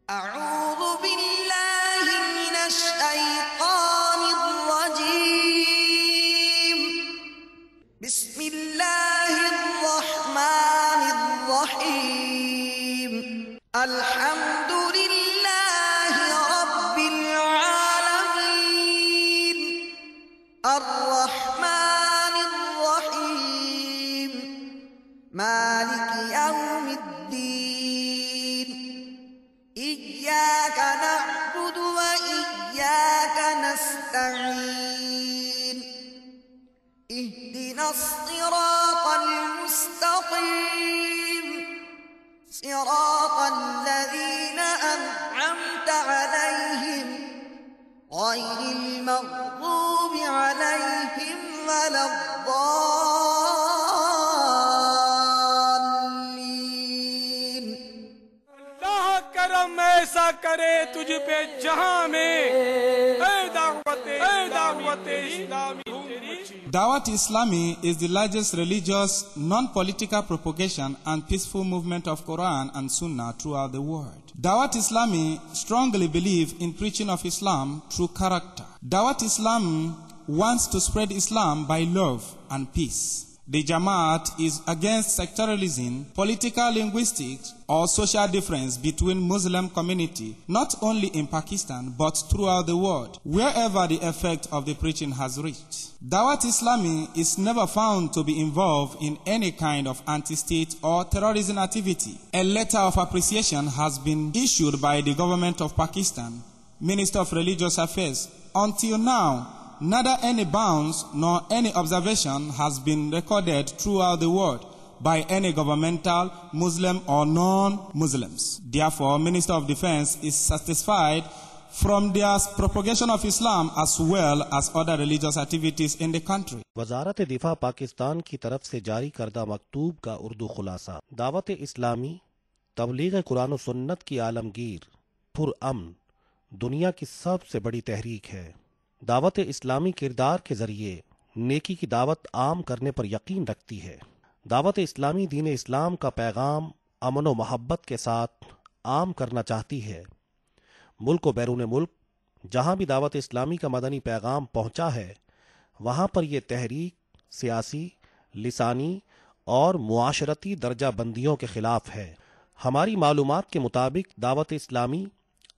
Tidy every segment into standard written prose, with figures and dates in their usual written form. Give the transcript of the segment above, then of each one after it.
أعوذ بالله من الشيطان الرجيم. بسم الله الرحمن الرحيم. الحمد لله رب العالمين. الرحمن الرحيم. مالك يوم الدين. إياك نعبد وإياك نستعين. اهدنا الصراط المستقيم. صراط الذين أنعمت عليهم غير المغضوب عليهم ولا الضالين. اللہ کرم ایسا کرے تجھ پہ جہاں میں اے دعوت اسلامی تیری. Dawat Islami is the largest religious, non-political propagation and peaceful movement of Quran and Sunnah throughout the world. Dawat Islami strongly believe in preaching of Islam through character. Dawat Islam wants to spread Islam by love and peace. The Jamaat is against sectarianism, political linguistics, or social difference between Muslim community, not only in Pakistan, but throughout the world, wherever the effect of the preaching has reached. Dawat Islami is never found to be involved in any kind of anti-state or terrorism activity. A letter of appreciation has been issued by the government of Pakistan, Minister of Religious Affairs. Until now, neither any bounds nor any observation has been recorded throughout the world by any governmental, Muslim or non-Muslims. Therefore, Minister of Defense is satisfied from their propagation of Islam as well as other religious activities in the country. وزارت دفاع پاکستان کی طرف سے جاری کردہ مکتوب کا اردو خلاصہ. دعوت اسلامی تبلیغ قرآن و سنت کی عالمگیر پرامن دنیا کی سب سے بڑی تحریک ہے. دعوت اسلامی کردار کے ذریعے نیکی کی دعوت عام کرنے پر یقین رکھتی ہے. دعوت اسلامی دین اسلام کا پیغام امن و محبت کے ساتھ عام کرنا چاہتی ہے. ملک و بیرون ملک جہاں بھی دعوت اسلامی کا مدنی پیغام پہنچا ہے وہاں پر یہ تحریک سیاسی، لسانی اور معاشرتی درجہ بندیوں کے خلاف ہے. ہماری معلومات کے مطابق دعوت اسلامی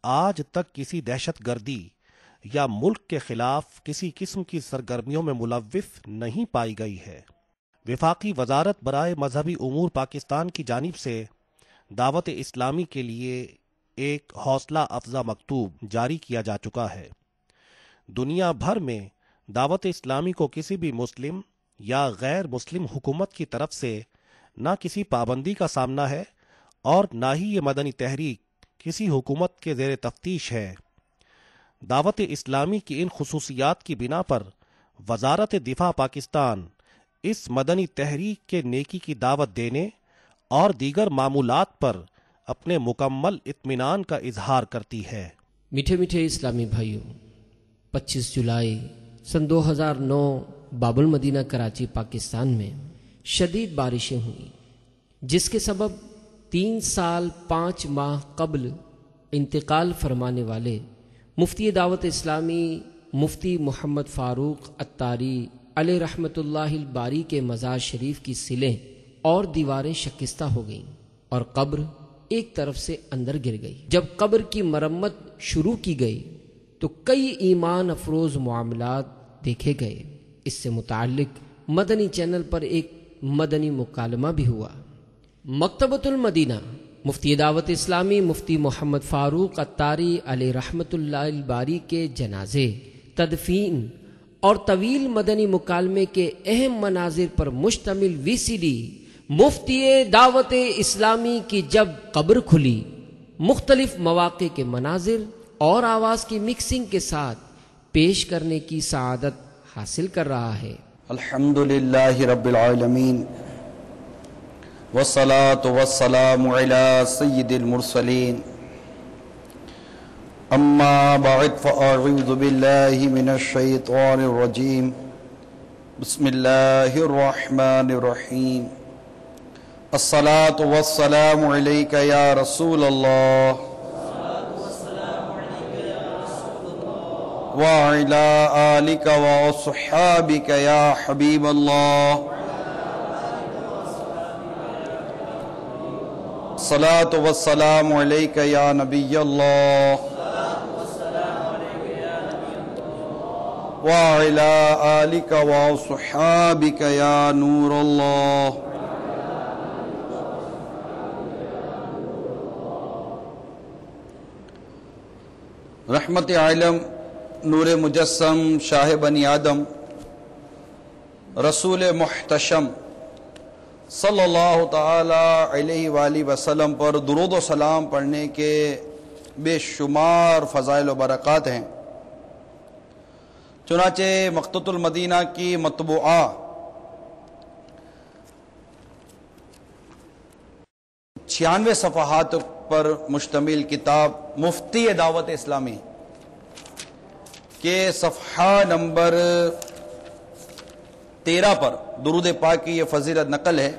آج تک کسی دہشت گردی یا ملک کے خلاف کسی قسم کی سرگرمیوں میں ملوث نہیں پائی گئی ہے. وفاقی وزارت برائے مذہبی امور پاکستان کی جانب سے دعوت اسلامی کے لیے ایک حوصلہ افزا مکتوب جاری کیا جا چکا ہے. دنیا بھر میں دعوت اسلامی کو کسی بھی مسلم یا غیر مسلم حکومت کی طرف سے نہ کسی پابندی کا سامنا ہے اور نہ ہی یہ مدنی تحریک کسی حکومت کے زیر تفتیش ہے. دعوت اسلامی کی ان خصوصیات کی بنا پر وزارت دفاع پاکستان اس مدنی تحریک کے نیکی کی دعوت دینے اور دیگر معمولات پر اپنے مکمل اطمینان کا اظہار کرتی ہے. میٹھے میٹھے اسلامی بھائیوں، 25 جولائی سن 2009 باب المدینہ کراچی پاکستان میں شدید بارشیں ہوئیں جس کے سبب 3 سال 5 ماہ قبل انتقال فرمانے والے مفتی دعوت اسلامی مفتی محمد فاروق عطاری علیہ رحمۃ اللہ الباری کے مزار شریف کی سلیں اور دیواریں شکستہ ہو گئیں اور قبر ایک طرف سے اندر گر گئی. جب قبر کی مرمت شروع کی گئی تو کئی ایمان افروز معاملات دیکھے گئے. اس سے متعلق مدنی چینل پر ایک مدنی مکالمہ بھی ہوا. مکتبۃ المدینہ مفتی دعوت اسلامی مفتی محمد فاروق عطاری علیہ رحمۃ اللہ الباری کے جنازے، تدفین اور طویل مدنی مکالمے کے اہم مناظر پر مشتمل VCD مفتی دعوت اسلامی کی جب قبر کھلی مختلف مواقع کے مناظر اور آواز کی مکسنگ کے ساتھ پیش کرنے کی سعادت حاصل کر رہا ہے. الحمدللہ رب العالمین والصلاة والسلام على سید المرسلین اما بعد فاعوذ باللہ من الشیطان الرجیم بسم اللہ الرحمن الرحیم الصلاة والسلام علیک یا رسول اللہ وعلى آلك وأصحابك يا حبيب الله الصلاة والسلام عليك يا نبي الله وعلى آلك وصحابك يا نور الله رحمت عالم نور مجسم شاہ بنی آدم رسول محتشم صلی اللہ تعالی علیہ وآلہ وسلم پر درود و سلام پڑھنے کے بے شمار فضائل و برکات ہیں۔ چنانچہ مقتۃ المدینہ کی مطبوعہ 96 صفحات پر مشتمل کتاب مفتی دعوت اسلامی کے صفحہ نمبر 13 پر درود پاک کی یہ فضیلت نقل ہے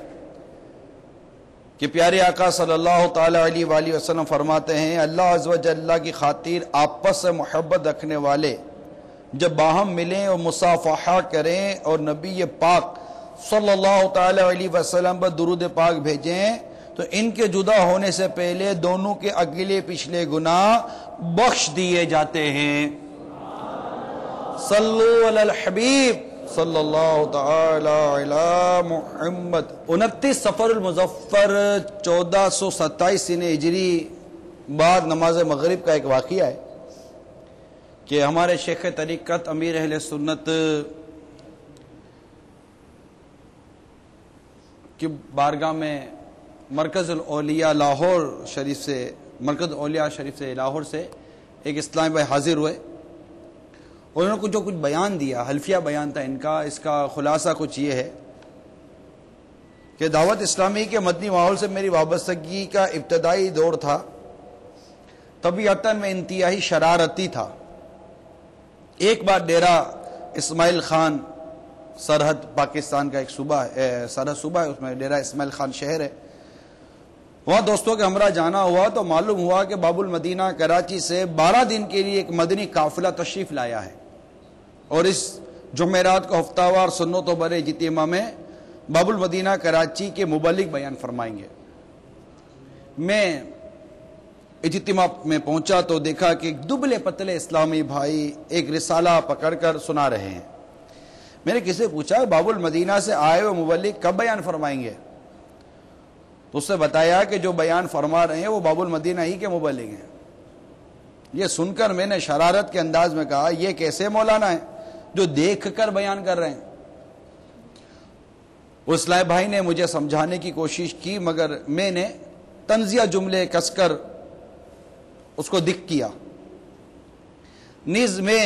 کہ پیارے آقا صلی اللہ تعالی علیہ وآلہ وسلم فرماتے ہیں اللہ عز و جل کی خاطر آپس سے محبت رکھنے والے جب باہم ملیں اور مصافحہ کریں اور نبی پاک صلی اللہ تعالی علیہ وسلم پر درود پاک بھیجیں تو ان کے جدا ہونے سے پہلے دونوں کے اگلے پچھلے گناہ بخش دیے جاتے ہیں۔ صلو علی الحبیب صلی اللہ تعالی علی محمد۔ 29 صفر المظفر 1427 سنہ ہجری بعد نماز مغرب کا ایک واقعہ ہے کہ ہمارے شیخ طریقت امیر اہل سنت کی بارگاہ میں مرکز الاولیاء لاہور شریف سے لاہور سے ایک اسلامی بھائی حاضر ہوئے اور انہوں نے جو کچھ بیان دیا، حلفیہ بیان تھا ان کا، اس کا خلاصہ کچھ یہ ہے کہ دعوت اسلامی کے مدنی ماحول سے میری وابستگی کا ابتدائی دور تھا، طبیعتاً میں انتہائی شرارتی تھا۔ ایک بار ڈیرہ اسماعیل خان سرحد پاکستان کا ایک صوبہ ہے، سرحد صوبہ ہے، اس میں ڈیرہ اسماعیل خان شہر ہے، وہاں دوستوں کے ہمراہ جانا ہوا تو معلوم ہوا کہ باب المدینہ کراچی سے 12 دن کے لیے ایک مدنی قافلہ تشریف لایا ہے اور اس جمعرات کو ہفتہ وار سنت و بر اجتماع میں باب المدینہ کراچی کے مبلغ بیان فرمائیں گے۔ میں اجتماع میں پہنچا تو دیکھا کہ ایک دبلے پتلے اسلامی بھائی ایک رسالہ پکڑ کر سنا رہے ہیں۔ میں نے کسی سے پوچھا باب المدینہ سے آئے ہوئے مبلغ کب بیان فرمائیں گے؟ تو اس سے بتایا کہ جو بیان فرما رہے ہیں وہ باب المدینہ ہی کے مبلغ ہیں۔ یہ سن کر میں نے شرارت کے انداز میں کہا یہ کیسے مولانا ہے جو دیکھ کر بیان کر رہے ہیں؟ اس اسلامی بھائی نے مجھے سمجھانے کی کوشش کی مگر میں نے طنزیہ جملے کس کر اس کو دکھ کیا، نیز میں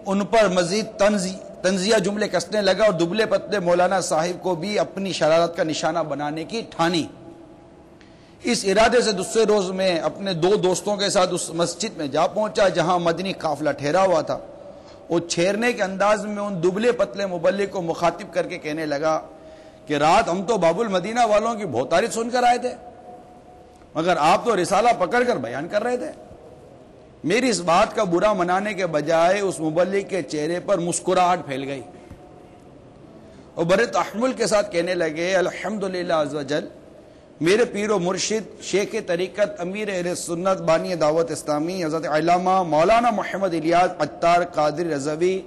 ان پر مزید طنزیہ جملے کسنے لگا اور دبلے پتلے مولانا صاحب کو بھی اپنی شرارت کا نشانہ بنانے کی ٹھانی۔ اس ارادے سے دوسرے روز میں اپنے 2 دوستوں کے ساتھ اس مسجد میں جا پہنچا جہاں مدنی قافلہ ٹھہرا ہوا تھا، اور چھیرنے کے انداز میں ان دبلے پتلے مبلغ کو مخاطب کر کے کہنے لگا کہ رات ہم تو باب المدینہ والوں کی بہت تعریف سن کر آئے تھے مگر آپ تو رسالہ پکڑ کر بیان کر رہے تھے۔ میری اس بات کا برا منانے کے بجائے اس مبلغ کے چہرے پر مسکراہٹ پھیل گئی اور بڑے تحمل کے ساتھ کہنے لگے الحمدللہ عز و جل میرے پیر و مرشد شیخ طریقت امیر اہل سنت بانی دعوت اسلامی حضرت علامہ مولانا محمد الیاس عطار قادری رضوی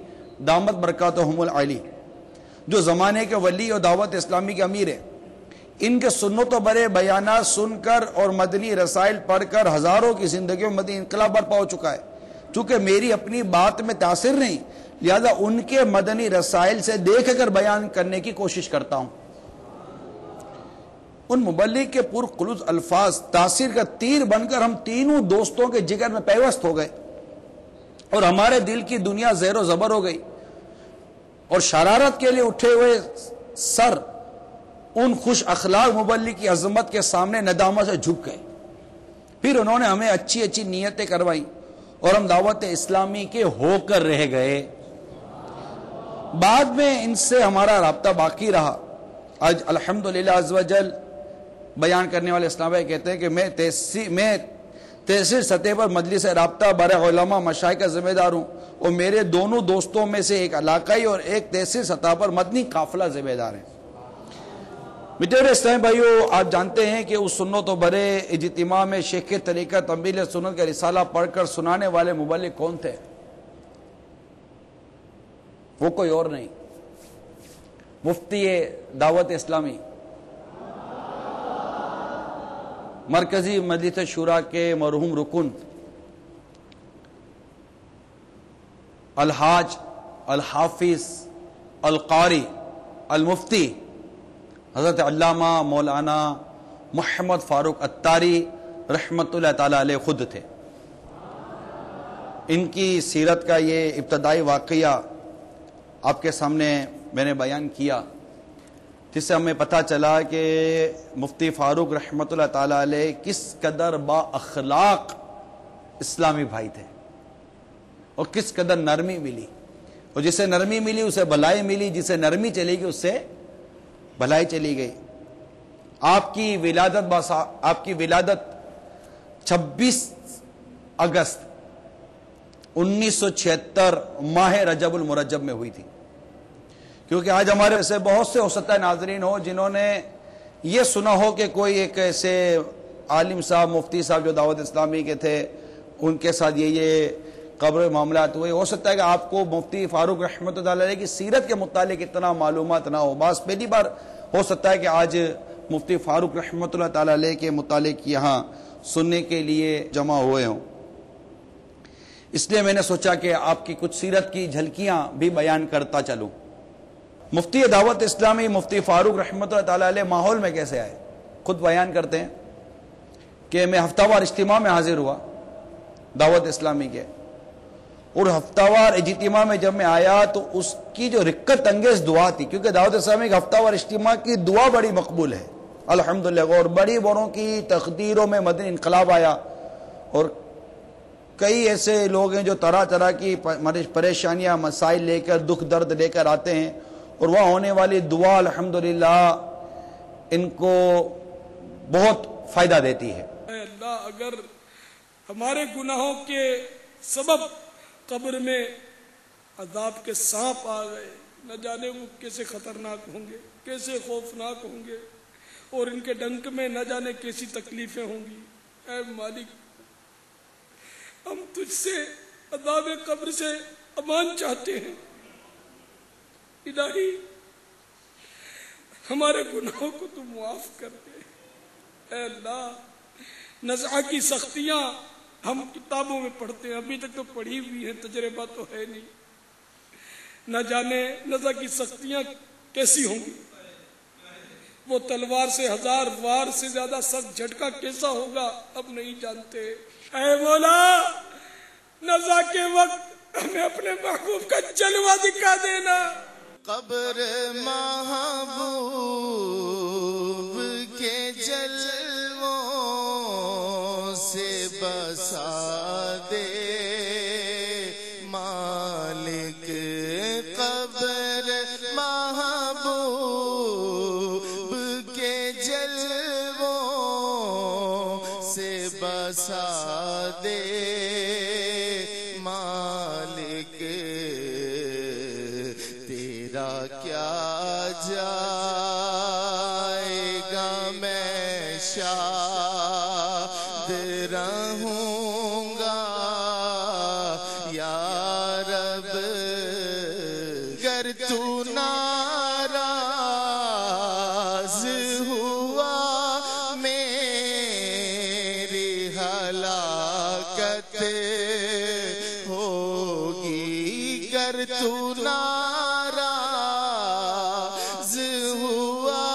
دامت برکاتہم العالی جو زمانے کے ولی اور دعوت اسلامی کے امیر ہیں، ان کے سنت و برے بیانات سن کر اور مدنی رسائل پڑھ کر ہزاروں کی زندگیوں میں مدنی انقلاب برپا ہو چکا ہے۔ چونکہ میری اپنی بات میں تاثر نہیں لہذا ان کے مدنی رسائل سے دیکھ کر بیان کرنے کی کوشش کرتا ہوں۔ ان مبلغ کے پرخلوص الفاظ تاثیر کا تیر بن کر ہم تینوں دوستوں کے جگر میں پیوست ہو گئے اور ہمارے دل کی دنیا زیر و زبر ہو گئی اور شرارت کے لیے اٹھے ہوئے سر ان خوش اخلاق مبلغ کی عظمت کے سامنے ندامت سے جھک گئے۔ پھر انہوں نے ہمیں اچھی اچھی نیتیں کروائی اور ہم دعوت اسلامی کے ہو کر رہ گئے۔ بعد میں ان سے ہمارا رابطہ باقی رہا۔ آج الحمدللہ عز و جل بیان کرنے والے اسلام بھائی کہتے ہیں کہ میں تحصیل سطح پر مجلس رابطہ برائے علماء مشائخ کا ذمہ دار ہوں، اور میرے دونوں دوستوں میں سے ایک علاقائی اور ایک تحصیل سطح پر مدنی قافلہ ذمہ دار ہیں۔ میٹھے اسلامی بھائیو، آپ جانتے ہیں کہ اس سنت و برے اجتماع میں شیخ طریقہ تنبیہ سنت کا رسالہ پڑھ کر سنانے والے مبلغ کون تھے؟ وہ کوئی اور نہیں، مفتی دعوت اسلامی، مرکزی مجلس شورا کے مرحوم رکن الحاج الحافظ القاری المفتی حضرت علامہ مولانا محمد فاروق اتاری رحمت اللہ تعالی علیہ خود تھے۔ ان کی سیرت کا یہ ابتدائی واقعہ آپ کے سامنے میں نے بیان کیا، جس سے ہمیں پتہ چلا کہ مفتی فاروق رحمت اللہ تعالی علیہ کس قدر با اخلاق اسلامی بھائی تھے، اور کس قدر نرمی ملی، اور جسے نرمی ملی اسے بھلائی ملی، جسے نرمی چلی گئی اس سے بھلائی چلی گئی۔ آپ کی ولادت 26 اگست 1976 ماہ رجب المرجب میں ہوئی تھی، کیونکہ آج ہمارے ایسے بہت سے ہو سکتا ہے ناظرین ہو جنہوں نے یہ سنا ہو کہ کوئی ایک ایسے عالم صاحب مفتی صاحب جو دعوت اسلامی کے تھے ان کے ساتھ یہ قبر معاملات ہوئے۔ ہو سکتا ہے کہ آپ کو مفتی فاروق رحمت اللہ علیہ کی سیرت کے متعلق اتنا معلومات نہ ہو، بس پہلی بار ہو سکتا ہے کہ آج مفتی فاروق رحمت اللہ تعالی علیہ کے متعلق یہاں سننے کے لیے جمع ہوئے ہوں، اس لیے میں نے سوچا کہ آپ کی کچھ سیرت کی جھلکیاں بھی بیان کرتا چلوں۔ مفتی دعوت اسلامی مفتی فاروق رحمت اللہ تعالی علیہ ماحول میں کیسے آئے؟ خود بیان کرتے ہیں کہ میں ہفتہ وار اجتماع میں حاضر ہوا دعوت اسلامی کے، اور ہفتہ وار اجتماع میں جب میں آیا تو اس کی جو رکت انگیز دعا تھی، کیونکہ دعوت اسلامی کے ہفتہ وار اجتماع کی دعا بڑی مقبول ہے الحمدللہ، اور بڑی بڑوں کی تقدیروں میں مدنی انقلاب آیا، اور کئی ایسے لوگ ہیں جو طرح طرح کی پریشانیاں مسائل لے کر دکھ درد لے کر آتے ہیں، اور وہاں ہونے والی دعا الحمدللہ ان کو بہت فائدہ دیتی ہے۔ اے اللہ، اگر ہمارے گناہوں کے سبب قبر میں عذاب کے سانپ آ گئے، نہ جانے وہ کیسے خطرناک ہوں گے، کیسے خوفناک ہوں گے، اور ان کے ڈنک میں نہ جانے کیسی تکلیفیں ہوں گی۔ اے مالک، ہم تجھ سے عذاب قبر سے امان چاہتے ہیں۔ الہی، ہمارے گناہوں کو تو معاف کر دے۔ اے اللہ، نزعہ کی سختیاں ہم کتابوں میں پڑھتے ہیں، ابھی تک تو پڑھی ہوئی ہیں، تجربہ تو ہے نہیں، نہ جانے نزعہ کی سختیاں کیسی ہوں گی، وہ تلوار سے 1000 وار سے زیادہ سخت جھٹکا کیسا ہوگا اب نہیں جانتے۔ اے مولا، نزعہ کے وقت ہمیں اپنے محبوب کا جلوہ دکھا دینا۔ قبر محبوب کے جلووں سے بسا دے مالک، قبر محبوب کے جلووں سے بسا دے مالک، تیرا کیا جائے گا میں شاد رہوں گا یا رب، گر تو ناراض ہوا میری ہلاکت ہوگی، گر تو ناراض ہوا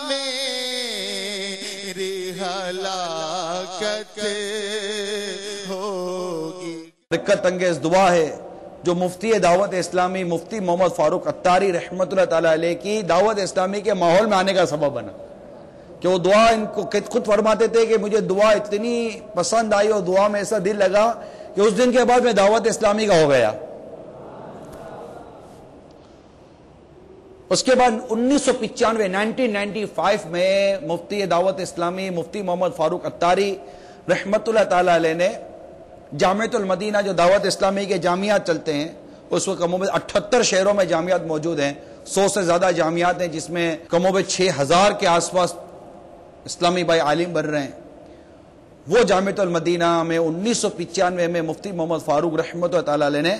میری ہلاکت ہوگی۔ رکت انگیز دعا ہے جو مفتی دعوت اسلامی مفتی محمد فاروق اتاری رحمت اللہ تعالی علیہ کی دعوت اسلامی کے ماحول میں آنے کا سبب بنا، کہ وہ دعا ان کو خود فرماتے تھے کہ مجھے دعا اتنی پسند آئی اور دعا میں ایسا دل لگا کہ اس دن کے بعد میں دعوت اسلامی کا ہو گیا۔ اس کے بعد 1995 میں مفتی دعوت اسلامی مفتی محمد فاروق اتاری رحمت اللہ تعالیٰ علیہ نے جامعۃ المدینہ جو دعوت اسلامی کے جامعات چلتے ہیں اس وقت کم و بیش 78 شہروں میں جامعات موجود ہیں, 100 سے زیادہ جامعات ہیں جس میں کم و بیش 6000 کے آس پاس اسلامی بھائی عالم بن رہے ہیں. وہ جامعۃ المدینہ میں 1995 میں مفتی محمد فاروق رحمت اللہ تعالیٰ علیہ نے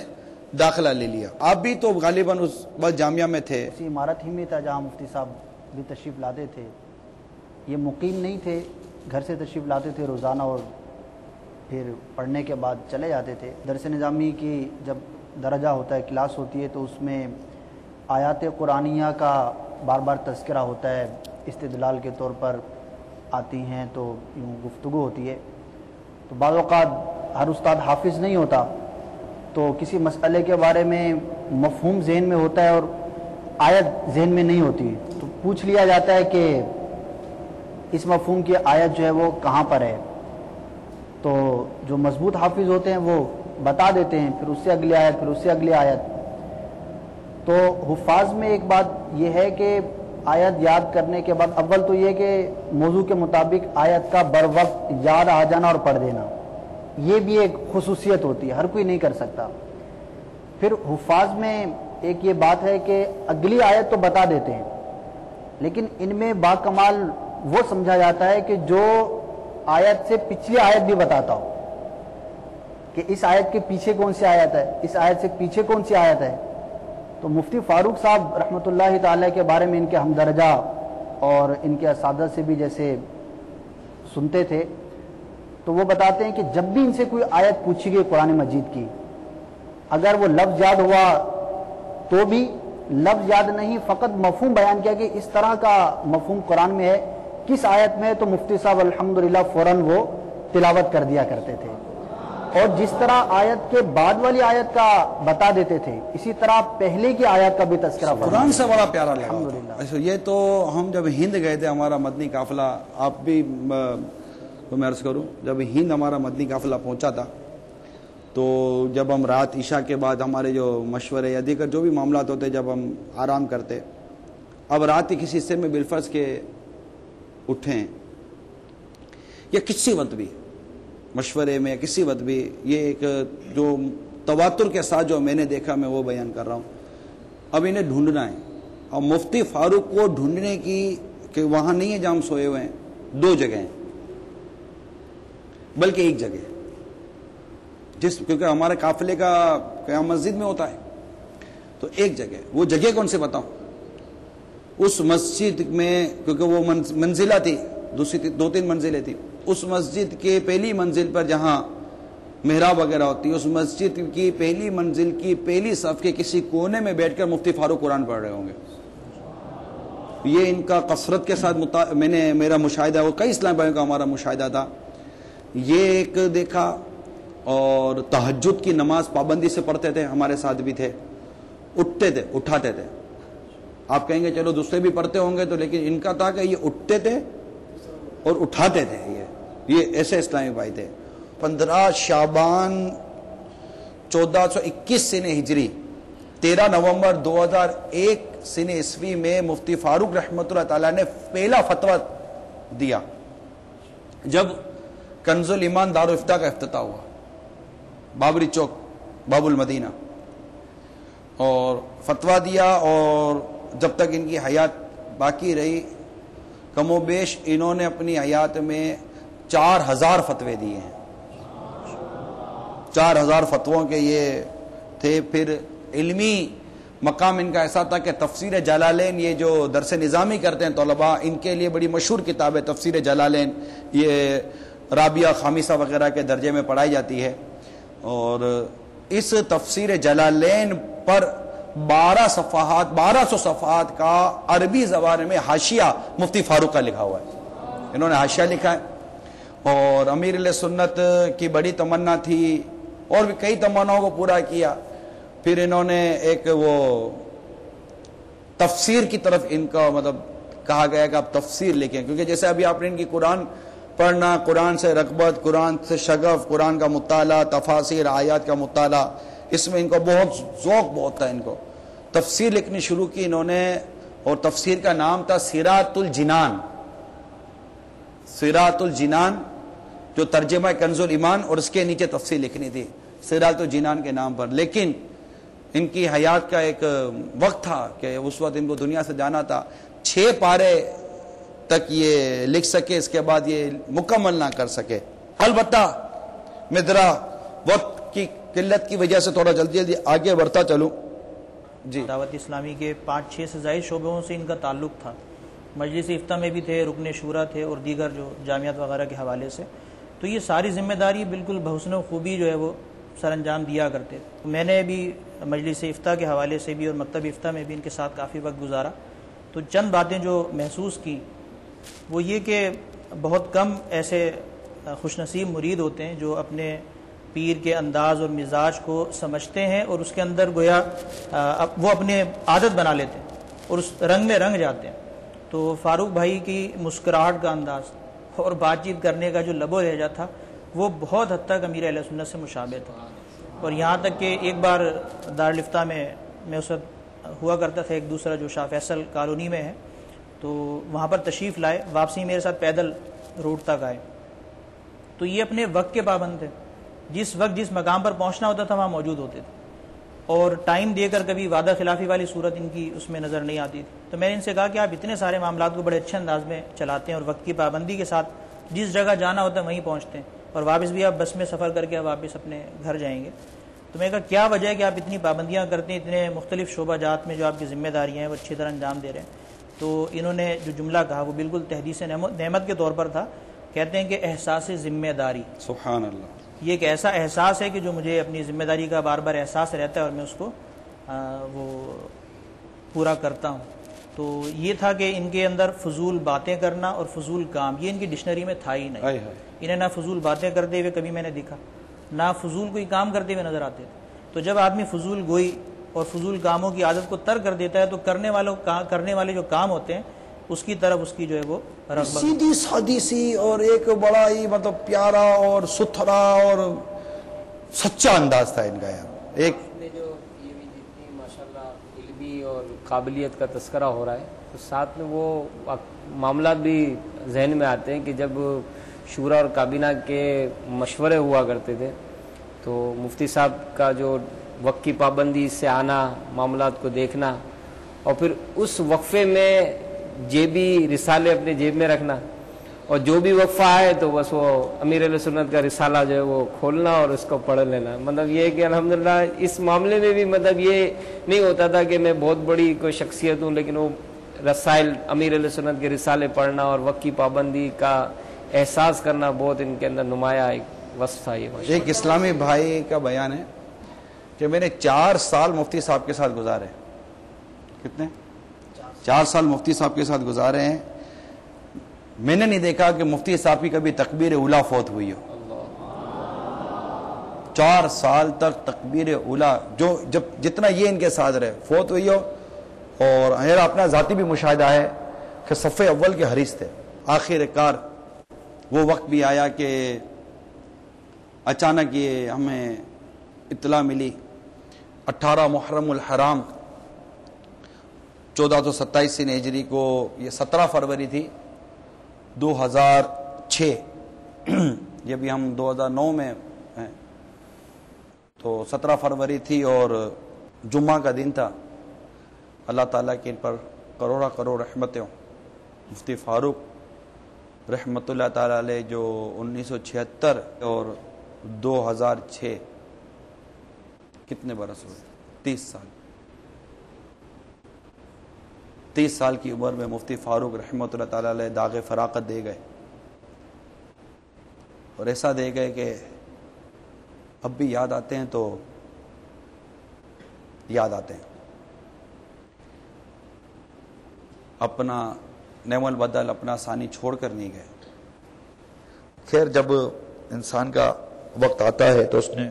داخلہ لے لیا. آپ بھی تو غالباً اس وقت جامعہ میں تھے. اسی عمارت ہی میں تھا جہاں مفتی صاحب بھی تشریف لاتے تھے. یہ مقیم نہیں تھے, گھر سے تشریف لاتے تھے روزانہ اور پھر پڑھنے کے بعد چلے جاتے تھے. درس نظامی کی جب درجہ ہوتا ہے, کلاس ہوتی ہے, تو اس میں آیات قرآنیہ کا بار بار تذکرہ ہوتا ہے, استدلال کے طور پر آتی ہیں تو یوں گفتگو ہوتی ہے. تو بعض اوقات ہر استاد حافظ نہیں ہوتا, تو کسی مسئلے کے بارے میں مفہوم ذہن میں ہوتا ہے اور آیت ذہن میں نہیں ہوتی, تو پوچھ لیا جاتا ہے کہ اس مفہوم کی آیت جو ہے وہ کہاں پر ہے. تو جو مضبوط حافظ ہوتے ہیں وہ بتا دیتے ہیں, پھر اس سے اگلی آیت, پھر اس سے اگلی آیت. تو حفاظ میں ایک بات یہ ہے کہ آیت یاد کرنے کے بعد اول تو یہ کہ موضوع کے مطابق آیت کا بر وقت یاد آ جانا اور پڑھ دینا, یہ بھی ایک خصوصیت ہوتی ہے, ہر کوئی نہیں کر سکتا. پھر حفاظ میں ایک یہ بات ہے کہ اگلی آیت تو بتا دیتے ہیں, لیکن ان میں باکمال وہ سمجھا جاتا ہے کہ جو آیت سے پچھلی آیت بھی بتاتا ہو, کہ اس آیت کے پیچھے کون سی آیت ہے, اس آیت سے پیچھے کون سی آیت ہے. تو مفتی فاروق صاحب رحمۃ اللہ تعالی کے بارے میں ان کے ہمدرجہ اور ان کے اساتذہ سے بھی جیسے سنتے تھے, تو وہ بتاتے ہیں کہ جب بھی ان سے کوئی آیت پوچھی گئی قرآن مجید کی, اگر وہ لفظ یاد ہوا تو بھی, لفظ یاد نہیں فقط مفہوم بیان کیا کہ اس طرح کا مفہوم قرآن میں ہے, کس آیت میں ہے, تو مفتی صاحب الحمدللہ فوراً وہ تلاوت کر دیا کرتے تھے. اور جس طرح آیت کے بعد والی آیت کا بتا دیتے تھے, اسی طرح پہلے کی آیت کا بھی تذکرہ قرآن سے بڑا پیارا لگا. یہ تو ہم جب ہند گئے تھے, ہمارا مدنی قافلہ, آپ بھی تو میں عرض کروں, جب ہند ہمارا مدنی قافلہ پہنچا تھا, تو جب ہم رات عشاء کے بعد ہمارے جو مشورے یا دیگر جو بھی معاملات ہوتے جب ہم آرام کرتے, اب رات کے کسی حصے میں بالفرض کے اٹھیں یا کسی وقت بھی مشورے میں, کسی وقت بھی, یہ ایک جو تواتر کے ساتھ جو میں نے دیکھا میں وہ بیان کر رہا ہوں. اب انہیں ڈھونڈنا ہے, اور مفتی فاروق کو ڈھونڈنے کی کہ وہاں نہیں ہے جہاں ہم سوئے ہوئے ہیں, 2 جگہ ہیں, بلکہ ایک جگہ, کیونکہ ہمارے قافلے کا قیام مسجد میں ہوتا ہے, تو ایک جگہ, وہ جگہ کون سے بتاؤں, اس مسجد میں, کیونکہ وہ منزلہ تھی, دوسری 2-3 منزلیں تھی, اس مسجد کے پہلی منزل پر جہاں محراب وغیرہ ہوتی ہے, اس مسجد کی پہلی منزل کی پہلی صف کے کسی کونے میں بیٹھ کر مفتی فاروق قرآن پڑھ رہے ہوں گے. یہ ان کا کثرت کے ساتھ میرا مشاہدہ, وہ کئی اسلام بھائیوں کا ہمارا مشاہدہ تھا, یہ ایک دیکھا. اور تہجد کی نماز پابندی سے پڑھتے تھے, ہمارے ساتھ بھی تھے, اٹھتے تھے, اٹھاتے تھے. آپ کہیں گے چلو دوسرے بھی پڑھتے ہوں گے, تو لیکن ان کا تھا کہ یہ اٹھتے تھے اور اٹھاتے تھے. یہ ایسے اسلامی بھائی تھے. 15 شعبان 1421 سن ہجری, 13 نومبر 2001 سن عیسوی میں مفتی فاروق رحمۃ اللہ تعالیٰ نے پہلا فتویٰ دیا جب کنز الایمان دارالافتاء کا افتتاح ہوا, بابری چوک, باب المدینہ, اور فتویٰ دیا. اور جب تک ان کی حیات باقی رہی, کم و بیش انہوں نے اپنی حیات میں 4000 فتوے دیے ہیں. 4000 فتووں کے یہ تھے. پھر علمی مقام ان کا ایسا تھا کہ تفسیر جلالین, یہ جو درس نظامی کرتے ہیں طلباء, ان کے لیے بڑی مشہور کتاب ہے تفسیر جلالین, یہ رابعہ خامسہ وغیرہ کے درجے میں پڑھائی جاتی ہے. اور اس تفسیر جلالین پر 1200 صفحات کا عربی زبان میں حاشیہ مفتی فاروق کا لکھا ہوا ہے. انہوں نے حاشیہ لکھا ہے. اور امیر علیہ سنت کی بڑی تمنا تھی, اور بھی کئی تمناؤں کو پورا کیا. پھر انہوں نے ایک وہ تفسیر کی طرف ان کا مطلب کہا گیا کہ آپ تفسیر لکھیں, کیونکہ جیسے ابھی آپ نے ان کی قرآن پڑھنا, قرآن سے رغبت, قرآن سے شغف, قرآن کا مطالعہ, تفاسیر آیات کا مطالعہ, اس میں ان کو بہت ذوق بہت تھا. ان کو تفسیر لکھنی شروع کی انہوں نے, اور تفسیر کا نام تھا سیرات الجنان. سیرات الجنان جو ترجمہ کنز الایمان اور اس کے نیچے تفصیل لکھنی تھی سراۃ الجنان کے نام پر، لیکن ان کی حیات کا ایک وقت تھا کہ اس وقت ان کو دنیا سے جانا تھا، 6 پارے تک یہ لکھ سکے، اس کے بعد یہ مکمل نہ کر سکے۔ البتہ میں ذرا وقت کی قلت کی وجہ سے تھوڑا جلدی آگے بڑھتا چلوں۔ جی، دعوت اسلامی کے 5-6 سے زائد شعبوں سے ان کا تعلق تھا، مجلس افتاء میں بھی تھے، رکن شورا تھے اور دیگر جو جامعات وغیرہ کے حوالے سے، تو یہ ساری ذمہ داری بالکل بحسن و خوبی جو ہے وہ سر انجام دیا کرتے۔ میں نے بھی مجلس افتاء کے حوالے سے بھی اور مکتب افتاء میں بھی ان کے ساتھ کافی وقت گزارا، تو چند باتیں جو محسوس کی وہ یہ کہ بہت کم ایسے خوش نصیب مرید ہوتے ہیں جو اپنے پیر کے انداز اور مزاج کو سمجھتے ہیں اور اس کے اندر گویا وہ اپنے عادت بنا لیتے ہیں اور اس رنگ میں رنگ جاتے ہیں۔ تو فاروق بھائی کی مسکراہٹ کا انداز اور بات چیت کرنے کا جو لب و لہجہ تھا وہ بہت حد تک امیر اہل سنت سے مشابہ تھا، اور یہاں تک کہ ایک بار دارالفتاء میں اس وقت ہوا کرتا تھا، ایک دوسرا جو شاہ فیصل کالونی میں ہے، تو وہاں پر تشریف لائے، واپسی میرے ساتھ پیدل روڈ تک آئے، تو یہ اپنے وقت کے پابند تھے، جس وقت جس مقام پر پہنچنا ہوتا تھا وہاں موجود ہوتے تھے، اور ٹائم دے کر کبھی وعدہ خلافی والی صورت ان کی اس میں نظر نہیں آتی تھی۔ تو میں نے ان سے کہا کہ آپ اتنے سارے معاملات کو بڑے اچھے انداز میں چلاتے ہیں اور وقت کی پابندی کے ساتھ جس جگہ جانا ہوتا ہے وہیں پہنچتے ہیں، اور واپس بھی آپ بس میں سفر کر کے واپس اپنے گھر جائیں گے۔ تو میں نے کہا کیا وجہ ہے کہ آپ اتنی پابندیاں کرتے ہیں، اتنے مختلف شعبہ جات میں جو آپ کی ذمہ داریاں ہیں وہ اچھی طرح انجام دے رہے ہیں؟ تو انہوں نے جو جملہ کہا وہ بالکل تحدیث نعمت کے طور پر تھا، کہتے ہیں کہ احساس ذمہ داری، سبحان اللہ، یہ ایک ایسا احساس ہے کہ جو مجھے اپنی ذمہ داری کا بار بار احساس رہتا ہے اور میں اس کو وہ پورا کرتا ہوں۔ تو یہ تھا کہ ان کے اندر فضول باتیں کرنا اور فضول کام یہ ان کی ڈکشنری میں تھا ہی نہیں، انہیں نہ فضول باتیں کرتے ہوئے کبھی میں نے دیکھا، نہ فضول کوئی کام کرتے ہوئے نظر آتے تھے۔ تو جب آدمی فضول گوئی اور فضول کاموں کی عادت کو ترک کر دیتا ہے تو کرنے والے جو کام ہوتے ہیں اس کی طرف اس کی جو ہے وہ رغبت، سیدھی سادی سی اور ایک بڑا ہی مطلب پیارا اور ستھرا اور سچا انداز تھا ان کا۔ یار ایک جو یہ بھی جتنی ماشاءاللہ علمی اور قابلیت کا تذکرہ ہو رہا ہے تو ساتھ میں وہ معاملات بھی ذہن میں آتے ہیں کہ جب شورا اور کابینہ کے مشورے ہوا کرتے تھے تو مفتی صاحب کا جو وقت کی پابندی سے آنا، معاملات کو دیکھنا، اور پھر اس وقفے میں جیبی رسالے اپنے جیب میں رکھنا، اور جو بھی وقفہ آئے تو بس وہ امیر علیہ سنت کا رسالہ جو ہے وہ کھولنا اور اس کو پڑھ لینا۔ مطلب یہ کہ الحمدللہ اس معاملے میں بھی مطلب یہ نہیں ہوتا تھا کہ میں بہت بڑی کوئی شخصیت ہوں، لیکن وہ رسائل امیر علیہ سنت کے رسالے پڑھنا اور وقت کی پابندی کا احساس کرنا بہت ان کے اندر نمایاں ایک وصف تھا۔ یہ ایک اسلامی بھائی کا بیان ہے کہ میں نے 4 سال مفتی صاحب کے ساتھ گزارے۔ کتنے؟ 4 سال مفتی صاحب کے ساتھ گزارے ہیں، میں نے نہیں دیکھا کہ مفتی صاحب کی کبھی تکبیر اولا فوت ہوئی ہو۔ 4 سال تک تکبیر اولا جو جتنا یہ ان کے ساتھ رہے فوت ہوئی ہو، اور میرا اپنا ذاتی بھی مشاہدہ ہے کہ صف اول کے حریص تھے۔ آخر کار وہ وقت بھی آیا کہ اچانک یہ ہمیں اطلاع ملی 18 محرم الحرام 1427 ہجری کو، یہ 17 فروری تھی 2006، یہ بھی ہم 2009 میں ہیں، تو 17 فروری تھی اور جمعہ کا دن تھا۔ اللہ تعالیٰ کی ان پر کروڑا کروڑ رحمتیں ہوں۔ مفتی فاروق رحمت اللہ تعالیٰ علیہ جو 1976 اور 2006 کتنے برس ہوئے؟ 30 سال 30 سال کی عمر میں مفتی فاروق رحمۃ اللہ تعالیٰ علیہ داغ فراقت دے گئے، اور ایسا دے گئے کہ اب بھی یاد آتے ہیں تو یاد آتے ہیں۔ اپنا نعم البدل، اپنا ثانی چھوڑ کر نہیں گئے۔ خیر، جب انسان کا وقت آتا ہے تو اس نے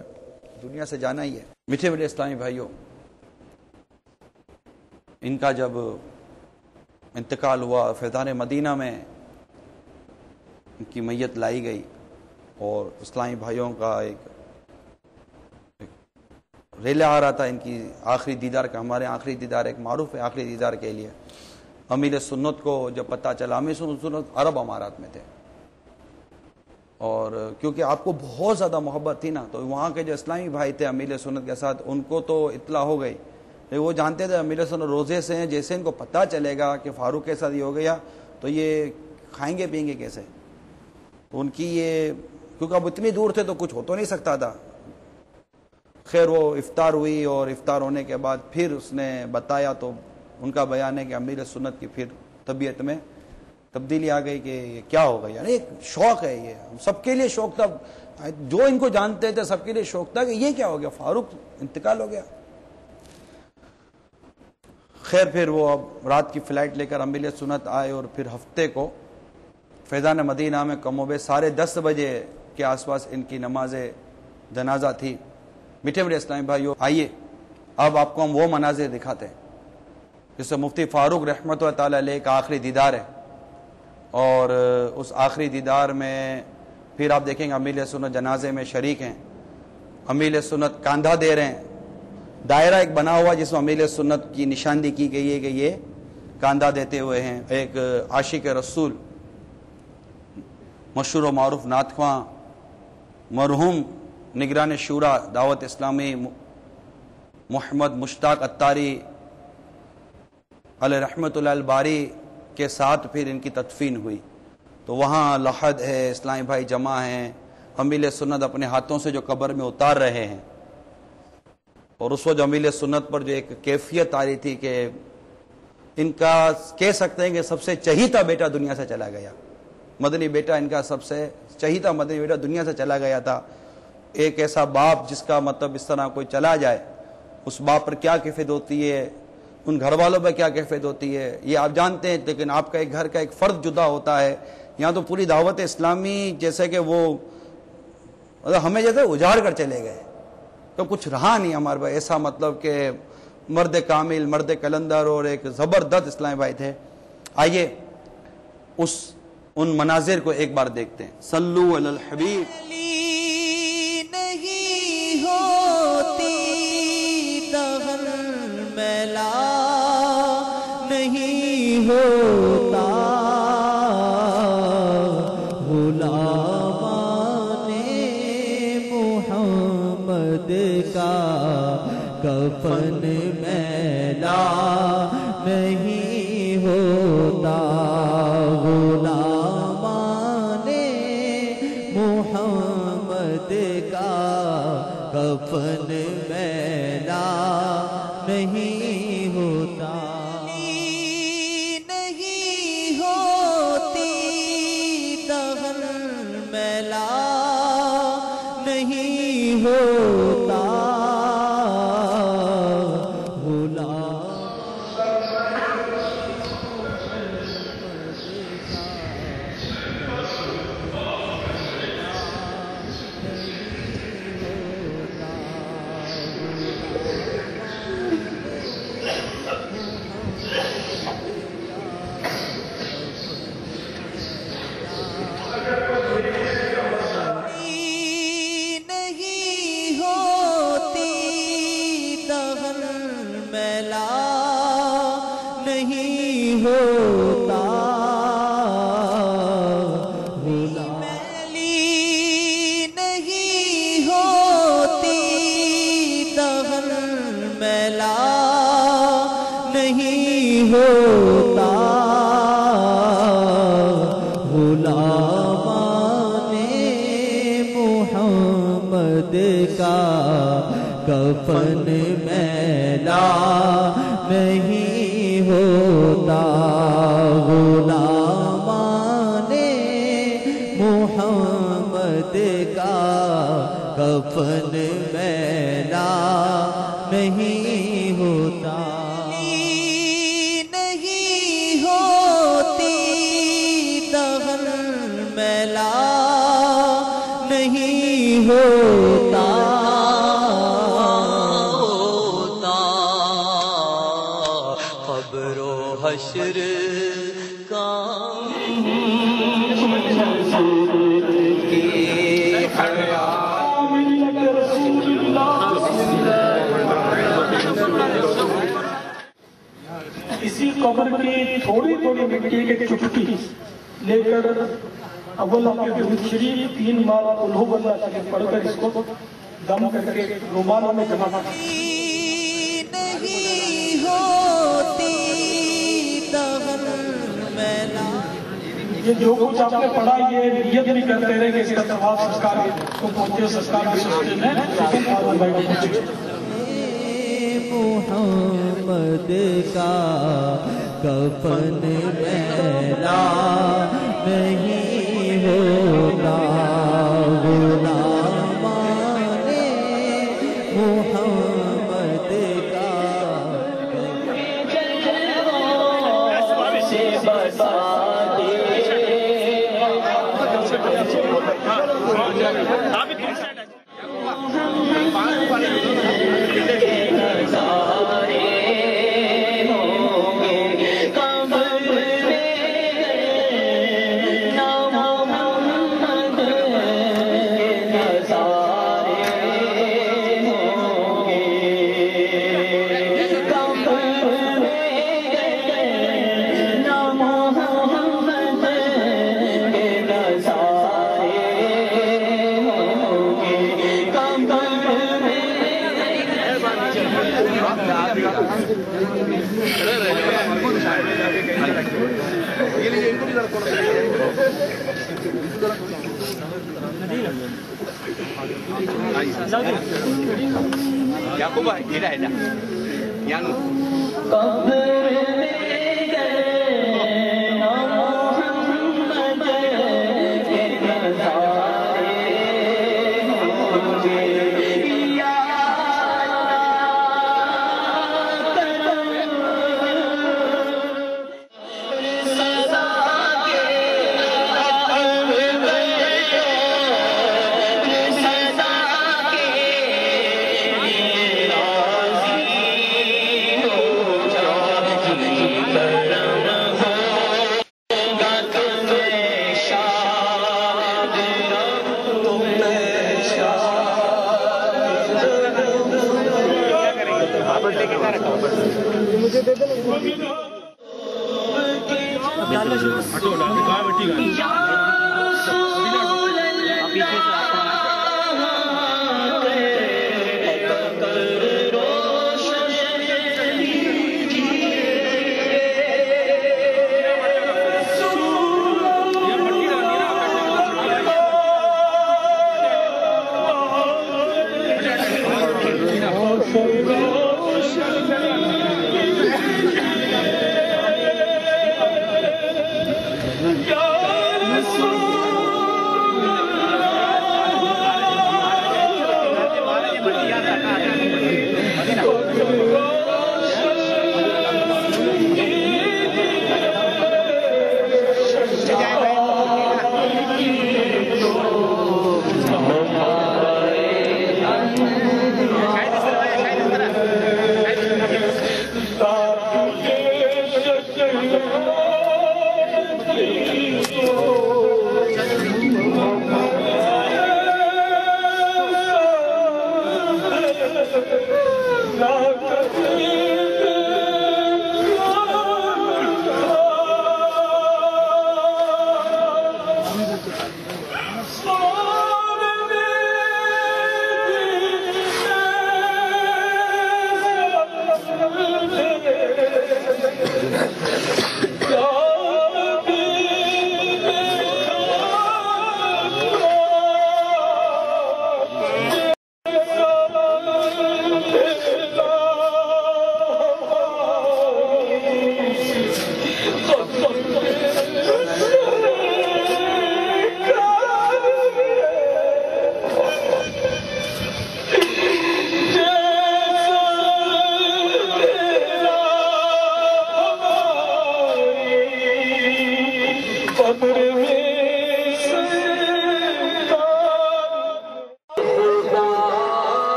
دنیا سے جانا ہی ہے۔ میٹھے میٹھے اسلامی بھائیوں، ان کا جب انتقال ہوا، فیضان مدینہ میں ان کی میت لائی گئی، اور اسلامی بھائیوں کا ایک ریلہ آ رہا تھا ان کی آخری دیدار کا۔ ہمارے آخری دیدار ایک معروف ہے آخری دیدار کے لیے۔ امیر سنت کو جب پتہ چلا، امیر سنت عرب امارات میں تھے، اور کیونکہ آپ کو بہت زیادہ محبت تھی نا، تو وہاں کے جو اسلامی بھائی تھے امیر سنت کے ساتھ، ان کو تو اطلاع ہو گئی، وہ جانتے تھے امیر سنت روزے سے ہیں، جیسے ان کو پتہ چلے گا کہ فاروق کے ساتھ یہ ہو گیا تو یہ کھائیں گے پئیں گے کیسے. ان کی یہ، کیونکہ اب اتنی دور تھے تو کچھ ہو تو نہیں سکتا تھا. خیر وہ افطار ہوئی، اور افطار ہونے کے بعد پھر اس نے بتایا تو ان کا بیان ہے کہ امیر سنت کی پھر طبیعت میں تبدیلی آ گئی کہ یہ کیا ہو گیا. یعنی ایک شوق ہے، یہ ہم سب کے لیے شوق تھا، جو ان کو جانتے تھے سب کے لیے شوق تھا کہ یہ کیا ہو گیا، فاروق انتقال ہو گیا. خیر پھر وہ اب رات کی فلائٹ لے کر امیر سنت آئے، اور پھر ہفتے کو فیضان مدینہ میں کم و بیش 10:30 بجے کے آس پاس ان کی نماز جنازہ تھی. میٹھے میٹھے اسلامی بھائیو، آئیے اب آپ کو ہم وہ مناظر دکھاتے ہیں جس سے مفتی فاروق رحمۃ اللہ تعالی علیہ کا آخری دیدار ہے. اور اس آخری دیدار میں پھر آپ دیکھیں گے امیر سنت جنازے میں شریک ہیں، امیر سنت کاندھا دے رہے ہیں. دائرہ ایک بنا ہوا جس میں امیر سنت کی نشاندہی کی گئی ہے کہ یہ کاندھا دیتے ہوئے ہیں. ایک عاشق رسول، مشہور و معروف نعت خواں، مرحوم نگران شورا دعوت اسلامی محمد مشتاق اتاری علیہ رحمت اللہ الباری کے ساتھ پھر ان کی تدفین ہوئی. تو وہاں لحد ہے، اسلامی بھائی جمع ہیں، امیر سنت اپنے ہاتھوں سے جو قبر میں اتار رہے ہیں. اور اس وقت امیر سنت پر جو ایک کیفیت آ رہی تھی کہ ان کا کہہ سکتے ہیں کہ سب سے چہیتا بیٹا دنیا سے چلا گیا، مدنی بیٹا ان کا سب سے چہیتا مدنی بیٹا دنیا سے چلا گیا تھا. ایک ایسا باپ جس کا مطلب اس طرح کوئی چلا جائے، اس باپ پر کیا کیفیت ہوتی ہے، ان گھر والوں پہ کیا کیفیت ہوتی ہے، یہ آپ جانتے ہیں. لیکن آپ کا ایک گھر کا ایک فرد جدا ہوتا ہے، یہاں تو پوری دعوت اسلامی جیسے کہ وہ ہمیں جیسے اجاڑ کر چلے گئے، تو کچھ رہا نہیں ہمارے پاس ایسا، مطلب کہ مرد کامل، مرد کلندر اور ایک زبردست اسلامی بھائی تھے. آئیے ان مناظر کو ایک بار دیکھتے ہیں. صلو علی الحبیب. نہیں ہوتی دغل میلا، نہیں ہوتا غلامان محمد کا کفن میلا، نہیں ہوتا غلامان محمد کا کفن میلا، نہیں ہوتا. نہیں ہوتی دغل میلا، نہیں ہوتا کفن میلا، نہیں ہوتا غلامان محمد کا کفن میلا، نہیں ہوتا. نہیں ہوتی دغل میلا، نہیں ہوتا حشر کا اسی قبر کی تھوڑی تھوڑی مٹی کی چٹکی لے کر اول آپ کے درود شریف 3 بار قل هو اللہ شریف پڑھ کر اس کو دم کر کے رومالوں میں جمع کریں. نہیں ہوتی دغن میلا. یہ جو کچھ آپ نے پڑھا یہ نیت بھی کرتے رہے کہ اس کا ثواب سسکار کو پہنچے, سسکار کے سلسلے میں محمد کا کفن میلا نہیں ہوتا غلامان محمد کا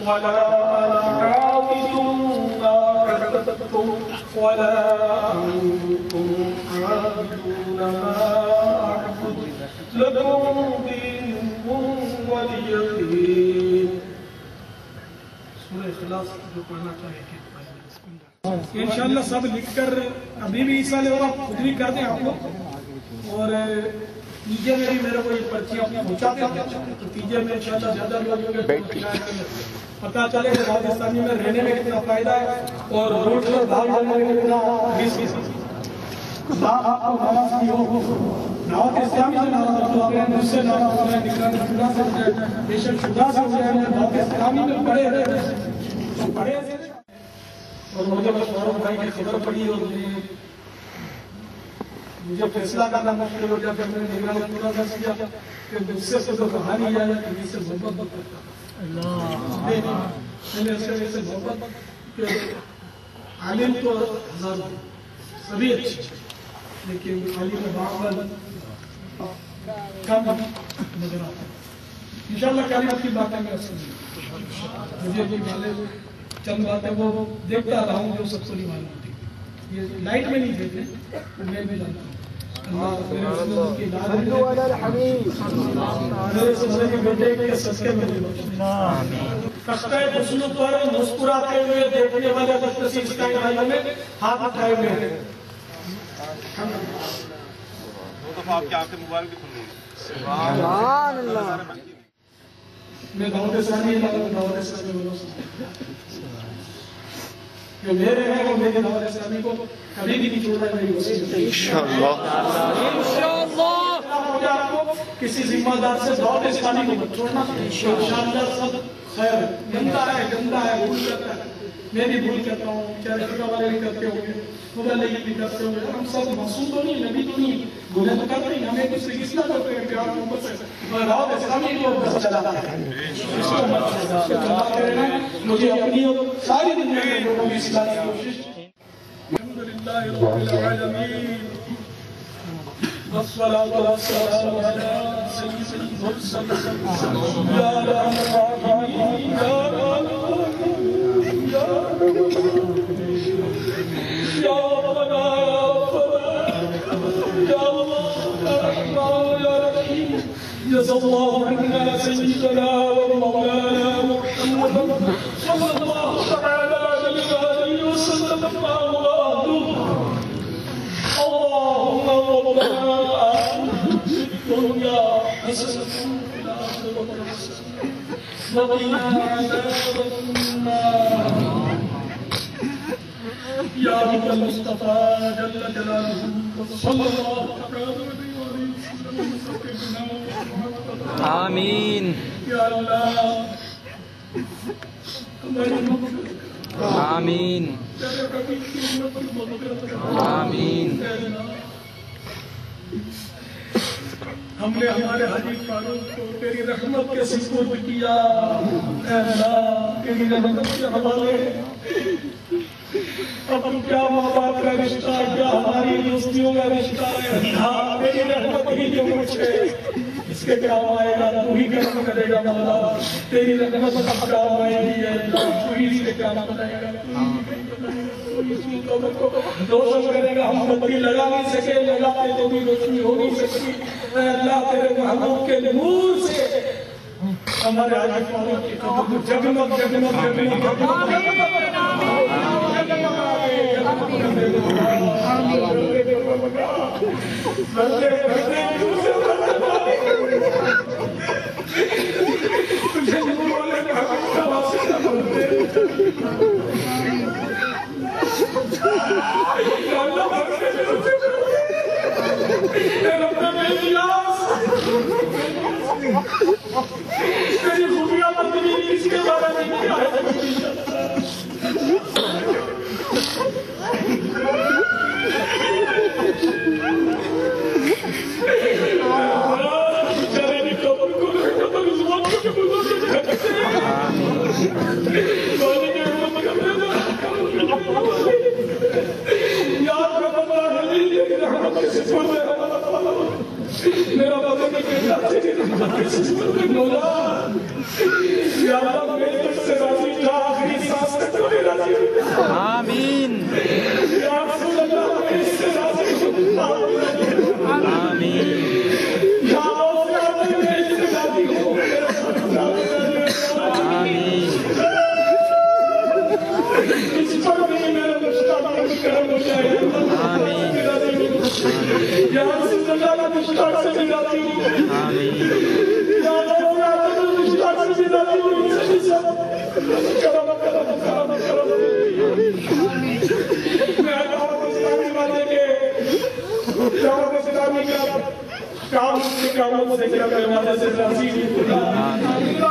ولا أنا عابد ما عبدتم ولا أنتم عابدون ما أعبد لكم دينكم ولي دين. سورہ اخلاص جو پڑھنا چاہیے انشاءاللہ سب لکھ کر ابھی بھی حصہ لے اور خود بھی کر دیں آپ لوگ. اور نتیجے میں بھی میرے کو یہ پرچی اپنی پہنچا دیں. نتیجے میں انشاءاللہ زیادہ لوگوں کے پتہ چلے کہ پاکستانی میں رہنے میں کتنا فائدہ ہے اور روڈ پر بھاگ جانے میں کتنا آپ کو نماز کی ہو دعوت اسلامی سے ناراض ہو گئے, مجھ سے ناراض ہو گئے, نگران شدہ سے ہو گئے, پیشن شدہ سے ہو گئے, دعوت اسلامی میں پڑھے رہے اور مجھے فاروق بھائی کی خبر پڑی اور مجھے فیصلہ کرنا مشکل ہو گیا. پھر میں نے نگران پورا کر دیا کہ مجھ سے تو کہانی آیا کہ مجھ سے محبت کرتا میں نے ایسے محبت کہ عالم تو ہزار سبھی اچھے لیکن عالم باعمل کم نظر آتا ہے. انشاءاللہ کلمت کی باتیں میں مجھے بھی معلوم چند باتیں وہ دیکھتا رہا ہوں جو سب کو نہیں معلوم ہوتی. یہ لائٹ میں نہیں دیکھتے میں بھی جانتا ہوں. مسکراتے ہوئے دیکھنے والے ہاتھ اٹھائے ہوئے ہیں. میں دعوت اسلامی جو میرے ہیں وہ میری دعوت اسلامی کو کبھی بھی نہیں چھوڑنا ہے. کسی ذمہ دار سے دعوت اسلامی کو مت چھوڑنا. انشاءاللہ سب خیر گندا ہے بھول کرتا ہے. میں بھی بھول کرتا ہوں, چاہے فقہ والے بھی کرتے ہوں گے, خدا لگی بھی کرتے ہوں گے. ہم سب معصوم تو نہیں, نبی تو نہیں, گناہ تو کرتے ہیں. ہمیں کچھ سے کس طرح کرتے ہیں پیار محبت سے دعوت اسلامی کو بس چلانا ہے. اس کو مت چھوڑنا. مجھے اپنی ساری دنیا کے لوگوں کی اصلاح کی کوشش. الحمدللہ رب العالمین والصلاة والسلام على سيد المرسلين يا رحمن الرحيم يا ربنا يا رحمن يا رحيم. جزا الله عنا سيدنا ومولانا محمد صلى الله تعالى عليه وسلم. اللهم ربنا الدنيا حسنة وقنا عذاب النار. يا رب المصطفى جل جلاله صلى الله عليه وسلم. آمين يا الله آمين آمین. ہم نے ہمارے حاجی فاروق کو تیری رحمت کے سپرد کیا. اے اللہ تیری رحمت کے حوالے اب کیا ماں باپ کا رشتہ, کیا ہماری دوستیوں کا رشتہ ہے. تیری رحمت ہی جو کچھ ہے اس کے کام آئے گا تو ہی کرم کرے گا مولا. تیری رحمت اب کام آئے گی ہے تو ہی اس کے کام بتائے گا. روشن کرے گا. ہم بتی لگا نہیں سکے, لگاتے تو بھی روشنی ہو نہیں سکتی. اے اللہ تیرے محبوب کے نور سے ہمارے حاجی فاروق کی قبر جگمگ جگمگ جگمگ تیری خوبیاں بندگی کس کے بارے میں کیا ہے. میرا مشتاق سے بھی راضی ہوں یا اللہ مشتاق سے بھی راضی ہوں کرم میں دعوت اسلامی والے کے دعوت اسلامی کا کام سے کاموں سے کیا کرنے سے راضی ہوں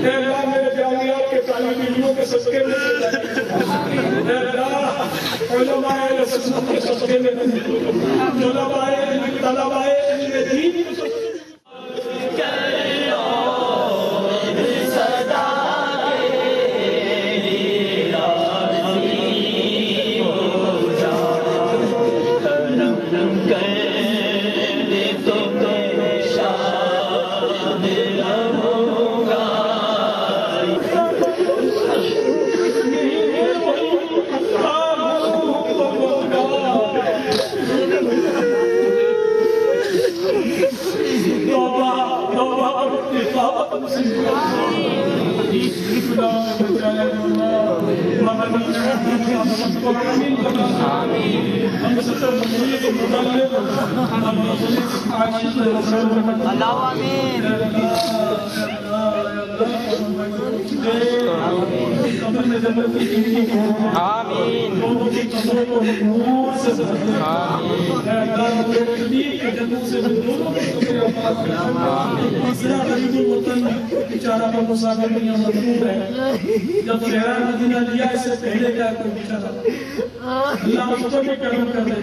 میرے جامعات کے طالب علموں کے صدقے میں علماء رسول کے صدقے میں طلباء دین کے صدقے جب چہرہ مدینہ لیا اس سے پہلے کیا کوئی بیچارہ اللہ اس کو بھی کرم کر دے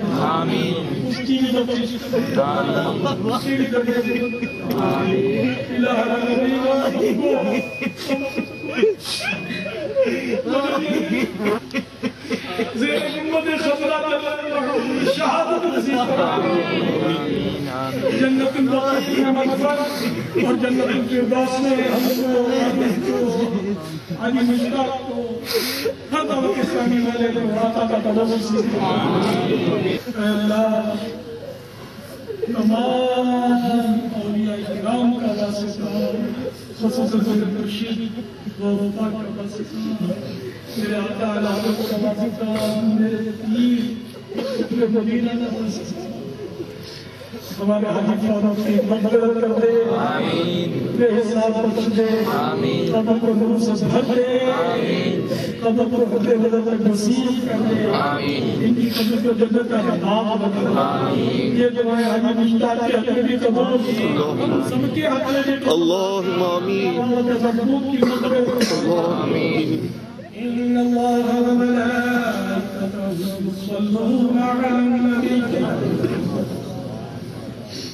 اس کی بھی تو اس کی بھی کر دے الہ زیر امت خضرہ شہادت نصیب جنت البقیع میں مغفرت اور جنت الفردوس میں ہم کو علی مشتاق کو ہر دعوت اسلامی والے کو عطا کا تبادل سے اللہ تمام اولیاء کرام کا واسطہ خصوصاً حضرت مرشد و وفاق کا واسطہ میرے آقا علیہ حضرت کا واسطہ میرے پیر اپنے مدینہ کا واسطہ ہمارے حاجی فاروق کی مغفرت کر دے بے حساب بخش دے قبر کو نور سے بھر دے قبر کو خود بدر تک نصیب کر دے ان کی قبر کو جنت کا باغ بنا یہ دعائیں حاجی مشتاق کے حق میں بھی قبول کی سب کے حق میں بھی اللہم آمین محمد محبوب کی مغفرت اللہم آمین إن الله وملائكته يصلون على النبي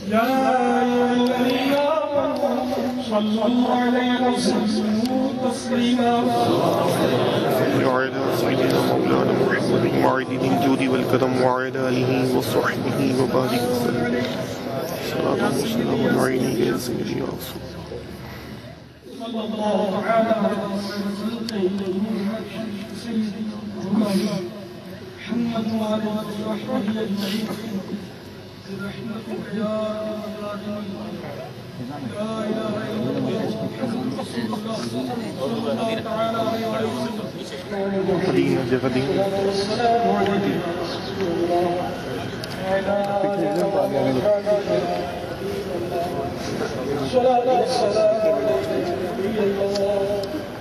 يا أيها الذين آمنوا صلوا عليه وسلموا تسليما وعلى سيدنا مولانا محمد معدن الجود والكرم وعلى آله وصحبه وبارك وسلم صلاة وسلام عليك يا سيدي يا رسول صلى الله تعالى على سيدنا محمد وعلى آله وصحبه أجمعين برحمتك يا لا إله إلا الله محمد رسول الله صلى الله تعالى عليه وسلم قديم يا قديم والسلام عليكم يا رسول الله وعلى آله صلاة والسلام عليك يا نبي الله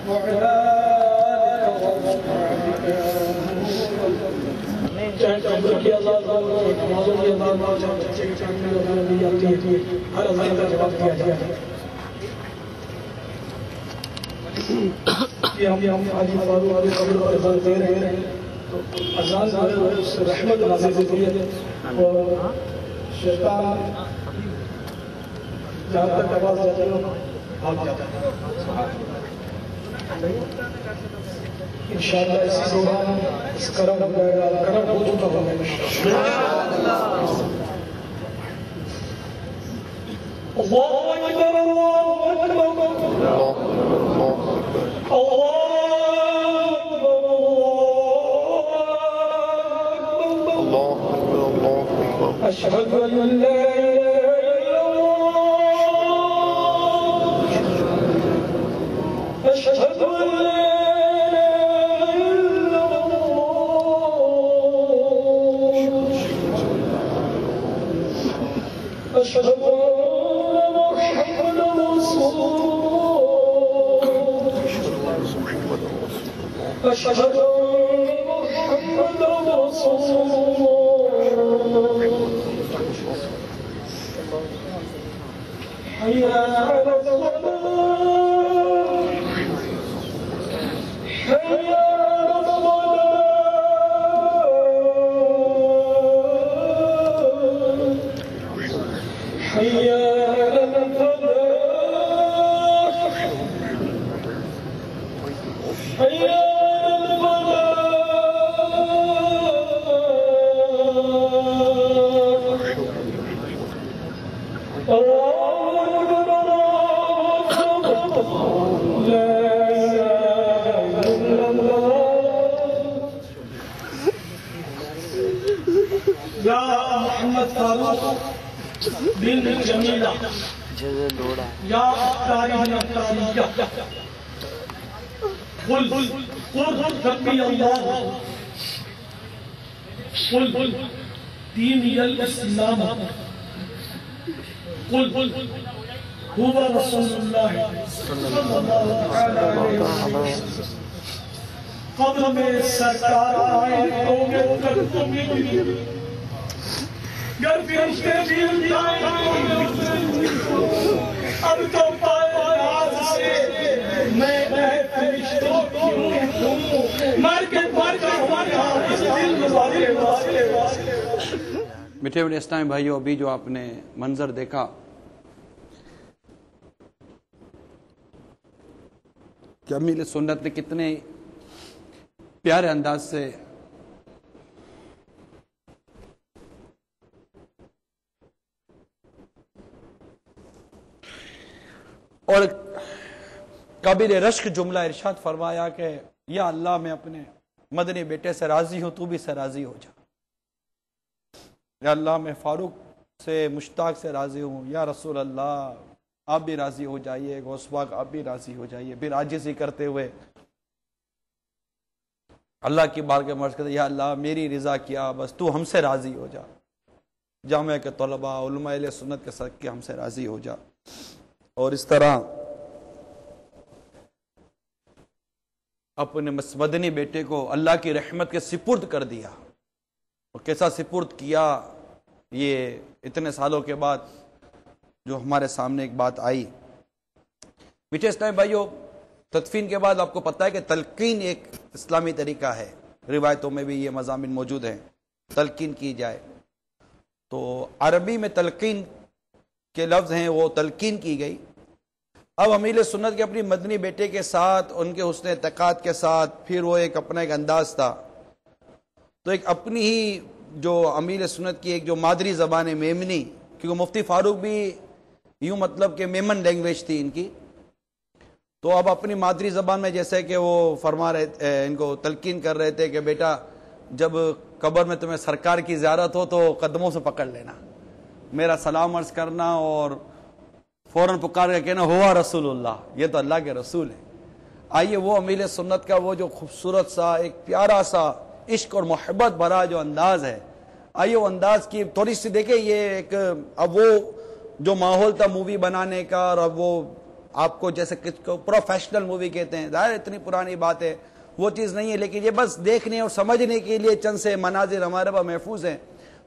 وعلى آلك وصحبك يا نور چاہے قبر کی آزاد ہو نمازوں کی آزاد ہو چاہے بچے کی چاہنے کی آزاد نہیں آتی ہے ہر آزاد کا جواب دیا جائے کہ ہم حاجی فاروق علی قبر کو آزاد دے رہے ہیں تو آزاد جو ہے اس سے رحمت نازل ہوتی ہے اور شیطان جہاں تک آواز جاتی ہے بھاگ جاتا ہے انشاءاللہ اسی دوران اس کرم ہو جائے گا کرم ہو چکا ہوگا انشاءاللہ اللہ اکبر اللہ اکبر اللہ اکبر اشہد ان لا الہ الا اللہ اشہد ان لا قبر میں سرکار آئے تو میں کر تم گر فرشتے بھی جائیں اب تو پائے راز سے میں فرشتوں کی مر کے میٹھے میٹھے اسلامی بھائیوں، ابھی جو آپ نے منظر دیکھا کہ امیل سنت نے کتنے پیارے انداز سے اور قابل رشک جملہ ارشاد فرمایا کہ یا اللہ میں اپنے مدنی بیٹے سے راضی ہوں، تو بھی سے راضی ہو جا۔ یا اللہ میں فاروق سے مشتاق سے راضی ہوں، یا رسول اللہ آپ بھی راضی ہو جائیے، غوث پاک آپ بھی راضی ہو جائیے۔ پھر عاجزی کرتے ہوئے اللہ کی بارگاہ میں عرض کرتے یا اللہ میری رضا کیا، بس تو ہم سے راضی ہو جا، جامعہ کے طلباء علماء اہل سنت کے ساتھ ہم سے راضی ہو جا۔ اور اس طرح اپنے مدنی بیٹے کو اللہ کی رحمت کے سپرد کر دیا، اور کیسا سپرد کیا یہ اتنے سالوں کے بعد جو ہمارے سامنے ایک بات آئی۔ میٹھے اسلامی بھائیوں، تدفین کے بعد آپ کو پتہ ہے کہ تلقین ایک اسلامی طریقہ ہے، روایتوں میں بھی یہ مضامین موجود ہیں، تلقین کی جائے۔ تو عربی میں تلقین کے لفظ ہیں، وہ تلقین کی گئی۔ اب امیل سنت کے اپنی مدنی بیٹے کے ساتھ، ان کے حسن اعتقاد کے ساتھ، پھر وہ ایک اپنا ایک انداز تھا، تو ایک اپنی ہی جو امیل سنت کی ایک جو مادری زبان ہے میمنی، کیونکہ مفتی فاروق بھی یوں مطلب کہ میمن لینگویج تھی ان کی، تو اب اپنی مادری زبان میں جیسے کہ وہ فرما رہے ان کو تلقین کر رہے تھے کہ بیٹا جب قبر میں تمہیں سرکار کی زیارت ہو تو قدموں سے پکڑ لینا، میرا سلام عرض کرنا اور فوراً پکار کے کہنا ہوا رسول اللہ، یہ تو اللہ کے رسول ہے۔ آئیے وہ امیل سنت کا وہ جو خوبصورت سا ایک پیارا سا عشق اور محبت بھرا جو انداز ہے، آئیے وہ انداز کی تھوڑی سی دیکھیں۔ یہ ایک اب وہ جو ماحول تھا مووی بنانے کا، اور اب وہ آپ کو جیسے پروفیشنل مووی کہتے ہیں، ظاہر اتنی پرانی بات ہے، وہ چیز نہیں ہے، لیکن یہ بس دیکھنے اور سمجھنے کے لیے چند سے مناظر ہمارے پاس محفوظ ہیں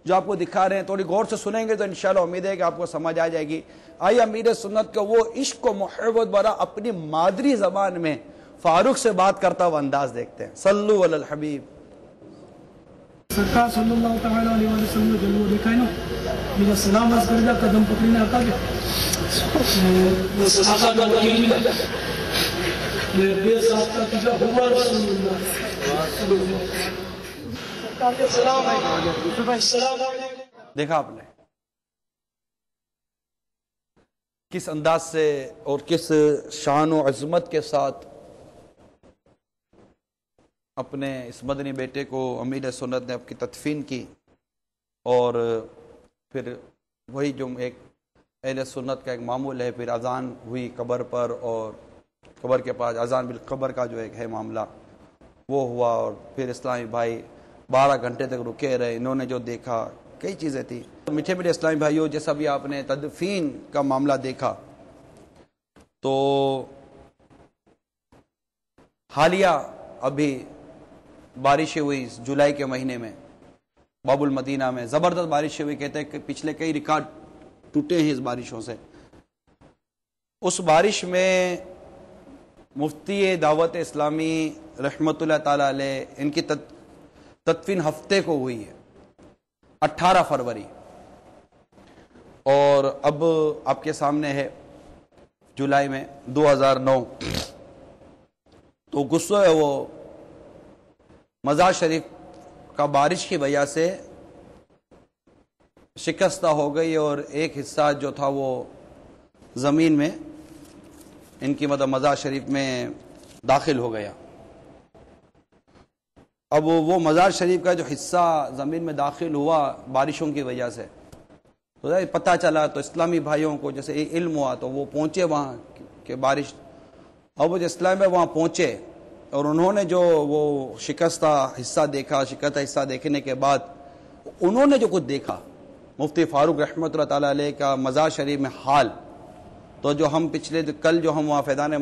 جو آپ کو دکھا رہے ہیں۔ تھوڑی غور سے سنیں گے تو انشاءاللہ امید ہے کہ آپ کو سمجھ آ جائے گی۔ آئیے امیر سنت کا وہ عشق و محبت بھرا اپنی مادری زبان میں فاروق سے بات کرتا ہوا انداز دیکھتے ہیں۔ صلو علی الحبیب۔ سرکار صلی اللہ تعالی علیہ وسلم نے جلوہ دیکھا ہے نا، میرا سلام عرض کر دیا، قدم پکڑنے آقا کے آقا کا وحی ملا، میں بے ساختہ تجھا ہوا رسول اللہ، سرکار کے سلام علیکم۔ دیکھا آپ نے کس انداز سے اور کس شان و عظمت کے ساتھ اپنے اس مدنی بیٹے کو امیر سنت نے اپنی تدفین کی، اور پھر وہی جو ایک اہل سنت کا ایک معمول ہے، پھر اذان ہوئی قبر پر، اور قبر کے پاس اذان بالقبر کا جو ایک ہے معاملہ وہ ہوا، اور پھر اسلامی بھائی 12 گھنٹے تک رکے رہے۔ انہوں نے جو دیکھا کئی چیزیں تھیں. میٹھے میٹھے اسلامی بھائیوں، جیسا بھی آپ نے تدفین کا معاملہ دیکھا، تو حالیہ ابھی بارشیں ہوئی جولائی کے مہینے میں باب المدینہ میں، زبردست بارشیں ہوئی. کہتے ہیں کہ پچھلے کئی ریکارڈ ٹوٹے ہیں اس بارشوں سے. اس بارش میں مفتی دعوت اسلامی رحمۃ اللہ تعالی علیہ، ان کی تدفین ہفتے کو ہوئی ہے 18 فروری، اور اب آپ کے سامنے ہے جولائی میں 2009. تو غصہ ہے وہ مزار شریف کا بارش کی وجہ سے شکستہ ہو گئی، اور ایک حصہ جو تھا وہ زمین میں ان کی مزار شریف میں داخل ہو گیا. اب وہ مزار شریف کا جو حصہ زمین میں داخل ہوا بارشوں کی وجہ سے، تو پتہ چلا تو اسلامی بھائیوں کو جیسے علم ہوا تو وہ پہنچے وہاں کہ بارش. اب وہ جو اسلام میں وہاں پہنچے اور انہوں نے جو وہ شکستہ حصہ دیکھنے کے بعد انہوں نے جو کچھ دیکھا، مفتی فاروق رحمۃ اللہ تعالی علیہ کا مزار شریف میں حال، تو جو ہم کل جو ہم وہاں فیضان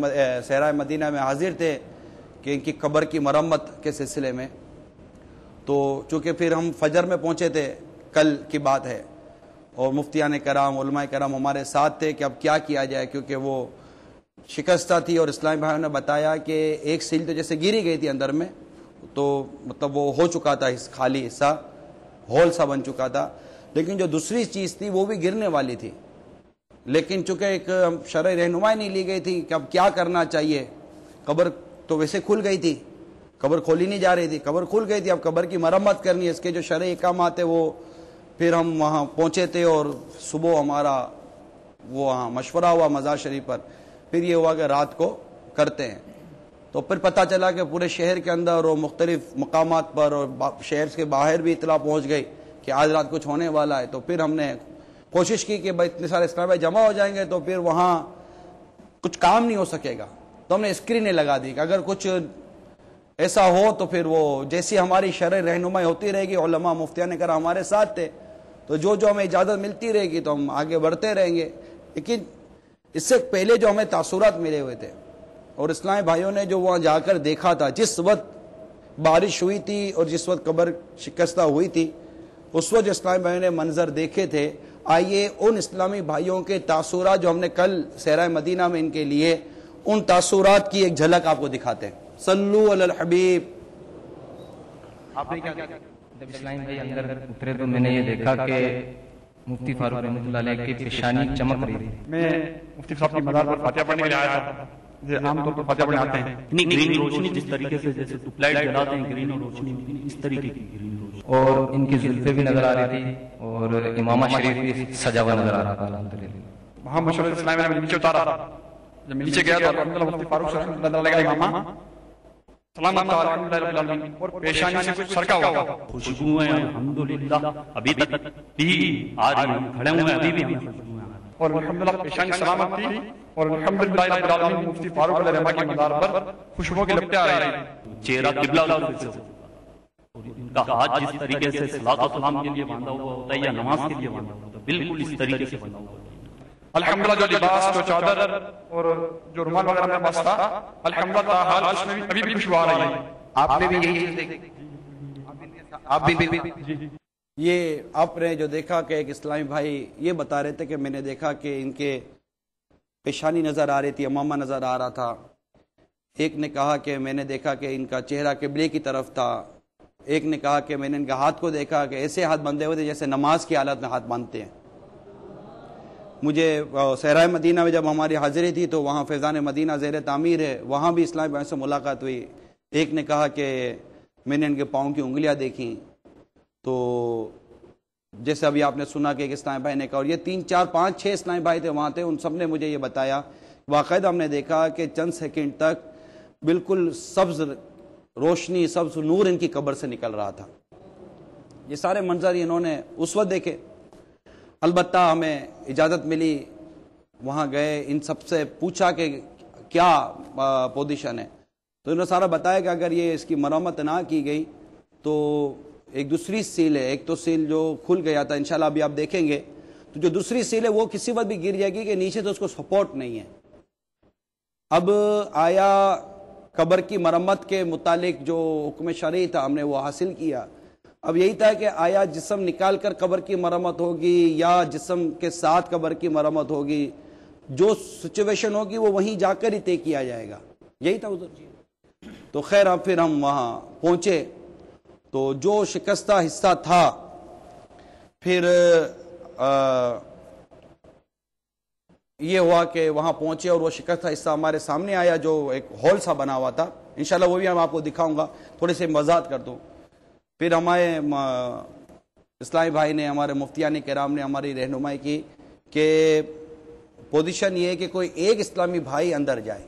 صحرائے مدینہ میں حاضر تھے کہ ان کی قبر کی مرمت کے سلسلے میں، تو چونکہ پھر ہم فجر میں پہنچے تھے، کل کی بات ہے، اور مفتیان کرام علماء کرام ہمارے ساتھ تھے کہ اب کیا کیا جائے، کیونکہ وہ شکستہ تھی. اور اسلامی بھائیوں نے بتایا کہ ایک سیل تو جیسے گری گئی تھی اندر میں، تو مطلب وہ ہو چکا تھا خالی حصہ، ہول سا بن چکا تھا، لیکن جو دوسری چیز تھی وہ بھی گرنے والی تھی. لیکن چونکہ ایک شرعی رہنمائی نہیں لی گئی تھی کہ اب کیا کرنا چاہیے. قبر تو ویسے کھل گئی تھی، قبر کھولی نہیں جا رہی تھی، قبر کھل گئی تھی، اب قبر کی مرمت کرنی ہے. اس کے جو شرعی احکامات ہیں وہ پھر ہم وہاں پہنچے تھے، اور صبح ہمارا وہ وہاں مشورہ ہوا مزار شریف پر. پھر یہ ہوا کہ رات کو کرتے ہیں. تو پھر پتہ چلا کہ پورے شہر کے اندر اور مختلف مقامات پر اور شہر کے باہر بھی اطلاع پہنچ گئی کہ آج رات کچھ ہونے والا ہے. تو پھر ہم نے کوشش کی کہ بھائی اتنے سارے اسلام بھائی جمع ہو جائیں گے تو پھر وہاں کچھ کام نہیں ہو سکے گا. تو ہم نے اسکرینیں لگا دی کہ اگر کچھ ایسا ہو تو پھر وہ جیسی ہماری شرعی رہنمائی ہوتی رہے گی، علماء مفتیان کرام ہمارے ساتھ تھے، تو جو ہمیں اجازت ملتی رہے گی تو ہم آگے بڑھتے رہیں گے. لیکن اس سے پہلے جو ہمیں تاثرات ملے ہوئے تھے، اور اسلامی بھائیوں نے جو وہاں جا کر دیکھا تھا، جس وقت بارش ہوئی تھی اور جس وقت قبر شکستہ ہوئی تھی، اس وقت جو اسلامی بھائیوں نے منظر دیکھے تھے، آئیے ان اسلامی بھائیوں کے تاثرات جو ہم نے کل صحرائے مدینہ میں ان کے لیے، ان تاثرات کی ایک جھلک آپ کو دکھاتے ہیں. صلو علی الحبیب. آپ نے کیا جب اسلامی بھائی اندر اترے تو میں نے یہ دیکھا کہ مفتی فاروق رحمۃ اللہ علیہ کی پیشانی چمک رہی تھی. میں مفتی صاحب کی مزار پر فاتحہ پڑھنے کے لیے آیا تھا. عام طور پر فاتحہ پڑھنے آتے ہیں، گرین روشنی جس طریقے سے جیسے ٹیوب لائٹ جلاتے ہیں گرین روشنی، اس طریقے کی گرین روشنی، اور ان کی زلفیں بھی نظر آ رہی تھی، اور امامہ شریف بھی سجا ہوا نظر آ رہا تھا. الحمدللہ وہاں مشورہ اسلامی نے نیچے اتارا تھا. جب نیچے گیا تو الحمدللہ مفتی فاروق رحمۃ اللہ علیہ کا امامہ سلامت تھا الحمدللہ رب العالمین، اور پیشانی سے کچھ سرکا ہوا. خوشبوئیں الحمدللہ ابھی تک بھی آ رہی ہیں، کھڑے ہوئے ابھی بھی ہمیں خوشبوئیں، اور الحمدللہ پیشانی سلامت تھی، اور الحمدللہ رب العالمین مفتی فاروق علیہ رحمہ کی مزار پر خوشبو کی لپٹیں آ رہی ہیں. چہرہ قبلہ سے اور ان کا ہاتھ جس طریقے سے صلاۃ و سلام کے لیے باندھا ہوا ہوتا ہے یا نماز کے لیے باندھا ہوتا ہے، بالکل اس طریقے سے باندھا ہوا ہوتا ہے. الحمدللہ جو لباس، جو چادر اور جو رومال وغیرہ میں بس تھا، الحمدللہ حال اس میں ابھی بھی خوشبو آ رہی ہے. آپ نے بھی یہی چیز دیکھی؟ آپ بھی یہ آپ نے جو دیکھا کہ ایک اسلامی بھائی یہ بتا رہے تھے کہ میں نے دیکھا کہ ان کے پیشانی نظر آ رہی تھی، امامہ نظر آ رہا تھا. ایک نے کہا کہ میں نے دیکھا کہ ان کا چہرہ قبلے کی طرف تھا. ایک نے کہا کہ میں نے ان کے ہاتھ کو دیکھا کہ ایسے ہاتھ بندھے ہوئے تھے جیسے نماز کی حالت میں ہاتھ باندھتے ہیں. مجھے صحرائے مدینہ میں جب ہماری حاضری تھی تو وہاں فیضان مدینہ زیر تعمیر ہے، وہاں بھی اسلامی بھائی سے ملاقات ہوئی. ایک نے کہا کہ میں نے ان کے پاؤں کی انگلیاں دیکھیں، تو جیسے ابھی آپ نے سنا کہ ایک اسلامی بھائی نے کہا، اور یہ 3 4 5 6 اسلامی بھائی تھے وہاں تھے، ان سب نے مجھے یہ بتایا. باقاعدہ ہم نے دیکھا کہ چند سیکنڈ تک بالکل سبز روشنی، سبز نور ان کی قبر سے نکل رہا تھا. یہ سارے منظر انہوں نے اس وقت دیکھے. البتہ ہمیں اجازت ملی، وہاں گئے، ان سب سے پوچھا کہ کیا پوزیشن ہے، تو انہوں نے سارا بتایا کہ اگر یہ اس کی مرمت نہ کی گئی تو ایک دوسری سیل ہے. ایک تو سیل جو کھل گیا تھا انشاءاللہ ابھی آپ دیکھیں گے, تو جو دوسری سیل ہے وہ کسی وقت بھی گر جائے گی کہ نیچے تو اس کو سپورٹ نہیں ہے. اب آیا قبر کی مرمت کے متعلق جو حکم شرعی تھا ہم نے وہ حاصل کیا. اب یہی تھا کہ آیا جسم نکال کر قبر کی مرمت ہوگی یا جسم کے ساتھ قبر کی مرمت ہوگی, جو سچویشن ہوگی وہ وہیں جا کر ہی طے کیا جائے گا. یہی تھا حضور جی. تو خیر اب پھر ہم وہاں پہنچے تو جو شکستہ حصہ تھا پھر یہ ہوا کہ وہاں پہنچے اور وہ شکستہ حصہ ہمارے سامنے آیا جو ایک ہال سا بنا ہوا تھا. انشاءاللہ وہ بھی ہم آپ کو دکھاؤں گا, تھوڑے سے وضاحت کر دوں. پھر ہمارے اسلامی بھائی نے, ہمارے مفتیان کرام نے ہماری رہنمائی کی کہ پوزیشن یہ ہے کہ کوئی ایک اسلامی بھائی اندر جائے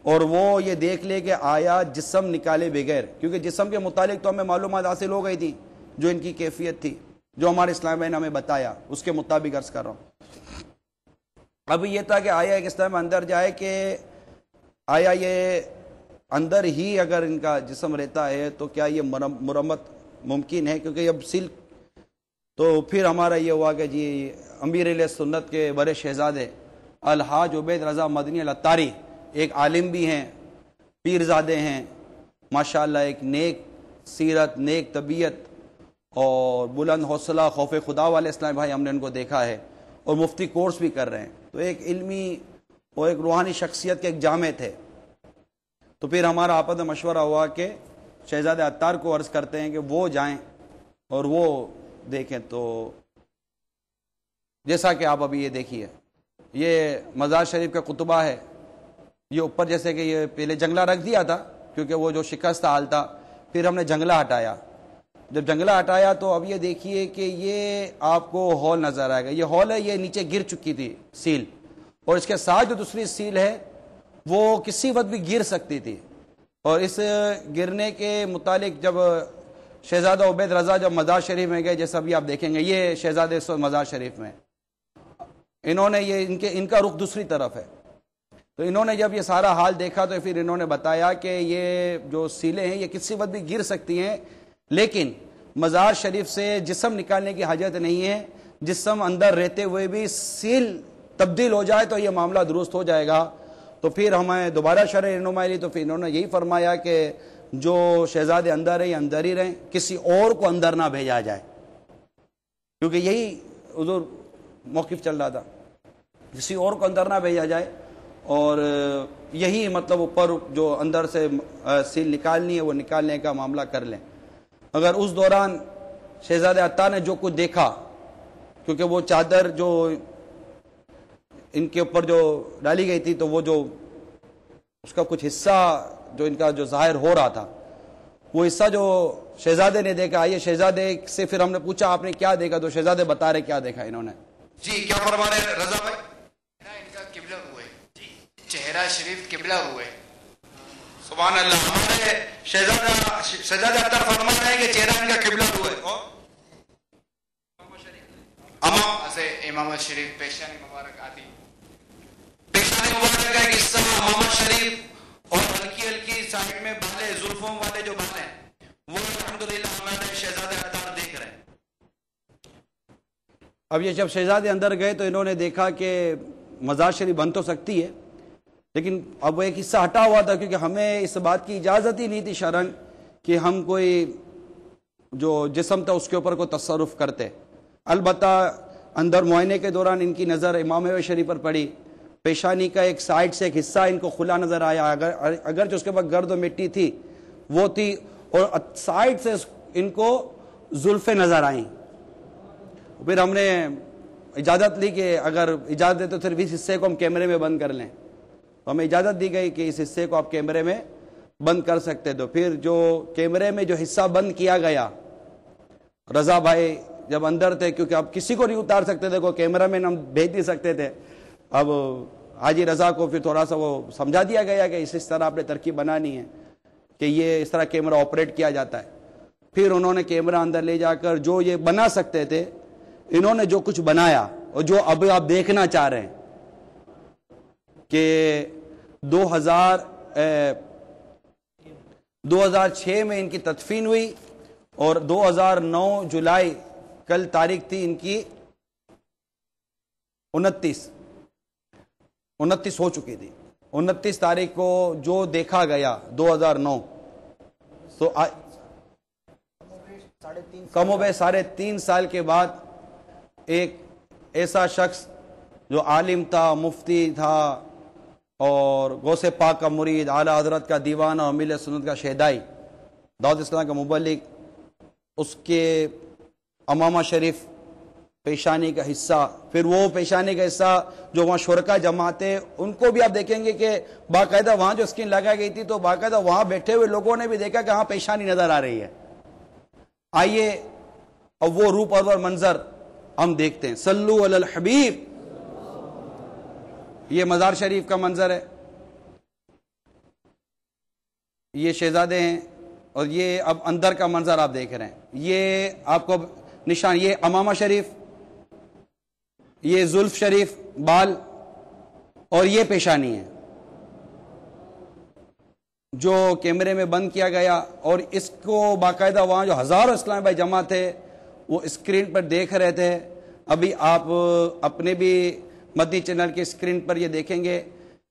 اور وہ یہ دیکھ لے کہ آیا جسم نکالے بغیر, کیونکہ جسم کے متعلق تو ہمیں معلومات حاصل ہو گئی تھی جو ان کی کیفیت تھی, جو ہمارے اسلامی بھائی نے ہمیں بتایا اس کے مطابق عرض کر رہا ہوں. اب یہ تھا کہ آیا ایک اسلام اندر جائے کہ آیا یہ اندر ہی اگر ان کا جسم رہتا ہے تو کیا یہ مرمت ممکن ہے, کیونکہ اب سل. تو پھر ہمارا یہ ہوا کہ جی امیر علیہ سنت کے بڑے شہزادے الحاج عبید رضا مدنی العطاری ایک عالم بھی ہیں, پیرزادے ہیں ماشاءاللہ, ایک نیک سیرت, نیک طبیعت اور بلند حوصلہ خوف خدا والے اسلامی بھائی ہم نے ان کو دیکھا ہے, اور مفتی کورس بھی کر رہے ہیں. تو ایک علمی اور ایک روحانی شخصیت کے ایک جامع تھے. تو پھر ہمارا آپس میں مشورہ ہوا کہ شہزادہ عطار کو عرض کرتے ہیں کہ وہ جائیں اور وہ دیکھیں. تو جیسا کہ آپ ابھی یہ دیکھیے, یہ مزار شریف کا کتبہ ہے. یہ اوپر جیسے کہ یہ پہلے جنگلہ رکھ دیا تھا کیونکہ وہ جو شکست حال تھا, پھر ہم نے جنگلہ ہٹایا. جب جنگلہ ہٹایا تو اب یہ دیکھیے کہ یہ آپ کو ہال نظر آئے گا. یہ ہال ہے, یہ نیچے گر چکی تھی سیل, اور اس کے ساتھ جو دوسری سیل ہے وہ کسی وقت بھی گر سکتی تھی. اور اس گرنے کے متعلق جب شہزادہ عبید رضا جب مزار شریف میں گئے, جیسا بھی آپ دیکھیں گے یہ شہزادے مزار شریف میں, انہوں نے یہ ان کا رخ دوسری طرف ہے. تو انہوں نے جب یہ سارا حال دیکھا تو پھر انہوں نے بتایا کہ یہ جو سیلیں ہیں یہ کسی وقت بھی گر سکتی ہیں, لیکن مزار شریف سے جسم نکالنے کی حاجت نہیں ہے. جسم اندر رہتے ہوئے بھی سیل تبدیل ہو جائے تو یہ معاملہ درست ہو جائے گا. تو پھر ہمیں دوبارہ شرح رہنمائی لی تو پھر انہوں نے یہی فرمایا کہ جو شہزادے اندر ہیں یہ اندر ہی رہیں, کسی اور کو اندر نہ بھیجا جائے, کیونکہ یہی حضور موقف چل رہا تھا, کسی اور کو اندر نہ بھیجا جائے. اور یہی مطلب اوپر جو اندر سے سیل نکالنی ہے وہ نکالنے کا معاملہ کر لیں. اگر اس دوران شہزادہ عطا نے جو کچھ دیکھا, کیونکہ وہ چادر جو ان کے اوپر جو ڈالی گئی تھی تو وہ جو اس کا کچھ حصہ جو ان کا جو ظاہر ہو رہا تھا وہ حصہ جو شہزادے نے دیکھا. آئیے شہزادے سے پھر ہم نے پوچھا آپ نے کیا دیکھا, تو شہزادے بتا رہے کیا دیکھا انہوں نے. جی کیا فرما رہے رضا بھائی؟ ان کا قبلہ ہوئے, چہرہ شریف قبلہ ہوئے. سبحان اللہ. ہمارے شہزادہ عطار فرما رہے ہیں کہ چہرہ ان کا قبلہ ہوئے. امامت شریف پیشانی مبارک آتی, پیشانی مبارک کا ایک حصہ امامت شریف اور ہلکی ہلکی سائڈ میں بالے, زلفوں والے جو بالے ہیں وہ الحمدللہ ہمارے شہزادہ عطار دیکھ رہے ہیں. اب یہ جب شہزادے اندر گئے تو انہوں نے دیکھا کہ مزار شریف بن تو سکتی ہے, لیکن اب وہ ایک حصہ ہٹا ہوا تھا, کیونکہ ہمیں اس بات کی اجازت ہی نہیں تھی شرعن کہ ہم کوئی جو جسم تھا اس کے اوپر کوئی تصرف کرتے. البتہ اندر معائنے کے دوران ان کی نظر امام شریف پر پڑی, پیشانی کا ایک سائڈ سے ایک حصہ ان کو کھلا نظر آیا, اگر جو اس کے بعد گرد و مٹی تھی وہ تھی, اور سائڈ سے ان کو زلفیں نظر آئیں. پھر ہم نے اجازت لی کہ اگر اجازت دے تو صرف اس حصے کو ہم کیمرے میں بند کر لیں. تو ہمیں اجازت دی گئی کہ اس حصے کو آپ کیمرے میں بند کر سکتے. تو پھر جو کیمرے میں جو حصہ بند کیا گیا, رضا بھائی جب اندر تھے, کیونکہ اب کسی کو نہیں اتار سکتے تھے, کوئی کیمرہ مین ہم بھیج نہیں سکتے تھے. اب حاجی رضا کو پھر تھوڑا سا وہ سمجھا دیا گیا کہ اس طرح آپ نے ترکیب بنانی ہے کہ یہ اس طرح کیمرہ آپریٹ کیا جاتا ہے. پھر انہوں نے کیمرہ اندر لے جا کر جو یہ بنا سکتے تھے انہوں نے جو کچھ بنایا, اور جو اب آپ دیکھنا چاہ رہے ہیں کہ 2006 میں ان کی تدفین ہوئی اور 2009 جولائی کل تاریخ تھی ان کی 29 ہو چکی تھی. 29 تاریخ کو جو دیکھا گیا 2009 تو کم و بیش 3.5 سال کے بعد ایک ایسا شخص جو عالم تھا، مفتی تھا اور غوث پاک کا مرید، اعلیٰ حضرت کا دیوانہ اور ملت سنت کا شہدائی، دعوت اسلام کا مبلغ، اس کے امامہ شریف پیشانی کا حصہ، پھر وہ پیشانی کا حصہ جو وہاں شرکا جمع تھے ان کو بھی آپ دیکھیں گے کہ باقاعدہ وہاں جو اسکرین لگائی گئی تھی تو باقاعدہ وہاں بیٹھے ہوئے لوگوں نے بھی دیکھا کہ ہاں پیشانی نظر آ رہی ہے. آئیے اب وہ روپ اور منظر ہم دیکھتے ہیں. صلو علی الحبیب. یہ مزار شریف کا منظر ہے، یہ شہزادے ہیں، اور یہ اب اندر کا منظر آپ دیکھ رہے ہیں. یہ آپ کو نشان، یہ امامہ شریف، یہ زلف شریف بال، اور یہ پیشانی ہے جو کیمرے میں بند کیا گیا. اور اس کو باقاعدہ وہاں جو ہزاروں اسلام بھائی جمع تھے وہ اسکرین پر دیکھ رہے تھے. ابھی آپ اپنے بھی مدنی چینل کے اسکرین پر یہ دیکھیں گے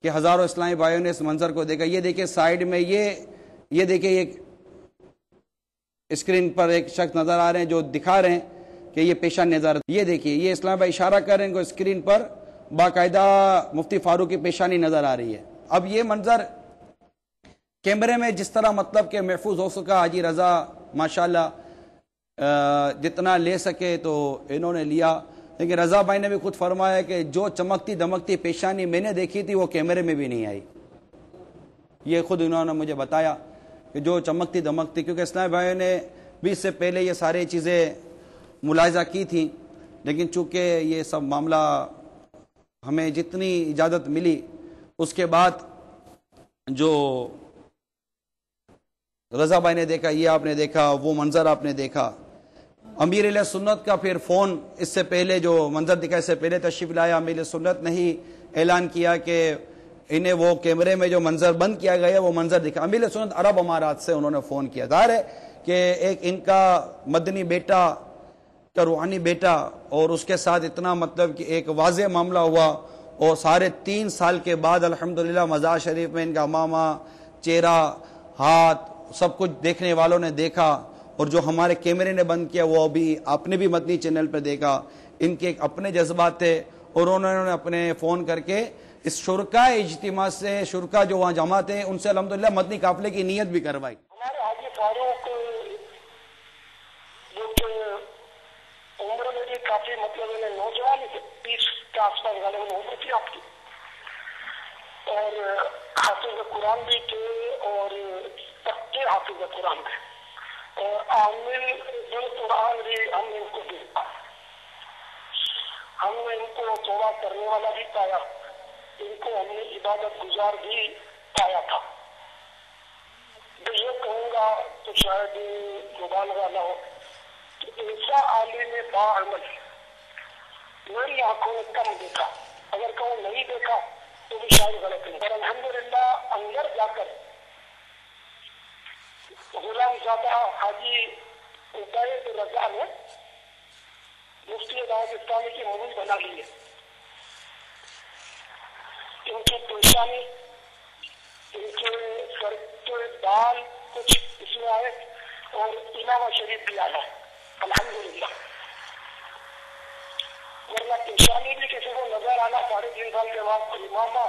کہ ہزاروں اسلامی بھائیوں نے اس منظر کو دیکھا. یہ دیکھیں سائیڈ میں یہ دیکھیں ایک اسکرین پر ایک شخص نظر آ رہے ہیں جو دکھا رہے ہیں کہ یہ پیشان نظر. یہ دیکھیے یہ اسلام بھائی اشارہ کر رہے ہیں کہ اسکرین پر باقاعدہ مفتی فاروق کی پیشانی نظر آ رہی ہے. اب یہ منظر کیمرے میں جس طرح مطلب کہ محفوظ ہو سکا، حاجی رضا ماشاءاللہ جتنا لے سکے تو انہوں نے لیا. لیکن رضا بھائی نے بھی خود فرمایا کہ جو چمکتی دمکتی پیشانی میں نے دیکھی تھی وہ کیمرے میں بھی نہیں آئی. یہ خود انہوں نے مجھے بتایا کہ جو چمکتی دمکتی، کیونکہ اسلامی بھائیوں نے بھی اس سے پہلے یہ ساری چیزیں ملاحظہ کی تھیں، لیکن چونکہ یہ سب معاملہ ہمیں جتنی اجازت ملی اس کے بعد جو رضا بھائی نے دیکھا، یہ آپ نے دیکھا، وہ منظر آپ نے دیکھا. امیر علیہ سنت کا پھر فون اس سے پہلے جو منظر دکھا اس سے پہلے تشریف لایا. امیر علیہ سنت نے ہی اعلان کیا کہ انہیں وہ کیمرے میں جو منظر بند کیا گیا وہ منظر دکھا. امیر علیہ سنت عرب امارات سے انہوں نے فون کیا. ظاہر ہے کہ ایک ان کا مدنی بیٹا کا روحانی بیٹا اور اس کے ساتھ اتنا مطلب کہ ایک واضح معاملہ ہوا، اور 3.5 سال کے بعد الحمدللہ مزار شریف میں ان کا امامہ، چہرہ، ہاتھ سب کچھ دیکھنے والوں نے دیکھا. اور جو ہمارے کیمرے نے بند کیا وہ ابھی آپ نے بھی مدنی چینل پہ دیکھا. ان کے ایک اپنے جذبات تھے اور انہوں نے اپنے فون کر کے اس شرکا اجتماع سے، شرکا جو وہاں جمع تھے ان سے الحمدللہ مدنی قافلے کی نیت بھی کروائی. ہمارے حاجی فاروق جو کہ عمر میں بھی کافی مطلب نوجوان تھے، 30 کے آس پاس غالباً عمر تھی آپ کی، اور حافظ قرآن بھی تھے اور پکے حافظ قرآن تھے، اور عامل قرآن بھی ہم نے ان کو دیکھا. ہم نے ان کو توبہ کرنے والا بھی پایا، ان کو ہم نے عبادت گزار بھی پایا تھا. میں یہ کہوں گا تو شاید مبالغہ نہ ہو کہ ایسا عالم باعمل میری آنکھوں نے کم دیکھا. اگر کہوں نہیں دیکھا تو بھی شاید غلط نہیں، پر الحمدللہ اندر جا کر غلام زادہ حاجی عبید رضا نے مفتی دعوت اسلامی کی مرید بنا لی ہے. ان کی پیشانی، ان کے سر کے بال کچھ اس میں آئے اور امامہ شریف بھی آیا الحمدللہ. ورنہ پیشانی بھی کسی کو نظر آنا 3.5 سال کے بعد امامہ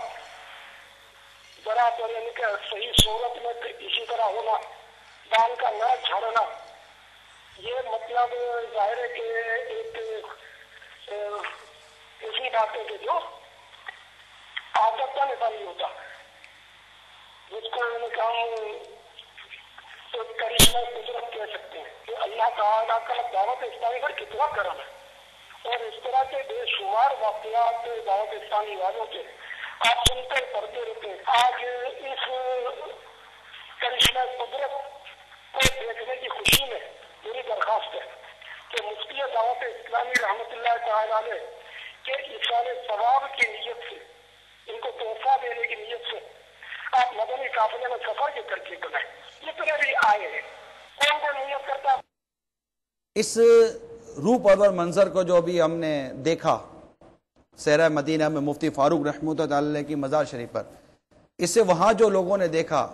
برابر یعنی کہ صحیح صورت میں اسی طرح ہونا، بال کا نہ جھڑنا، یہ مطلب ظاہر ہے کہ ایک ایسی بات ہے کہ جو عادت کا نظر نہیں ہوتا، جس کو ہم ایک کرشمہ قدرت کہہ سکتے ہیں کہ اللہ تعالیٰ کا دعوت اسلامی پر کتنا کرم ہے. اور اس طرح کے بے شمار واقعات دعوت اسلامی والوں کے آپ سنتے پڑھتے رہتے ہیں. آج اس کرشمہ قدرت کو دیکھنے کی خوشی میں میری درخواست ہے کہ مفتی دعوت اسلامی رحمۃ اللہ تعالیٰ علیہ کے ایصال ثواب کی نیت سے، ان کو تحفہ دینے کی نیت سے آپ مدنی قافلے میں سفر کے کر کے بنائیں. جتنے بھی آئے ہیں کون نیت کرتا اس روح پرور منظر کو جو ابھی ہم نے دیکھا صحرا مدینہ میں مفتی فاروق رحمۃ اللہ علیہ کی مزار شریف پر، اس سے وہاں جو لوگوں نے دیکھا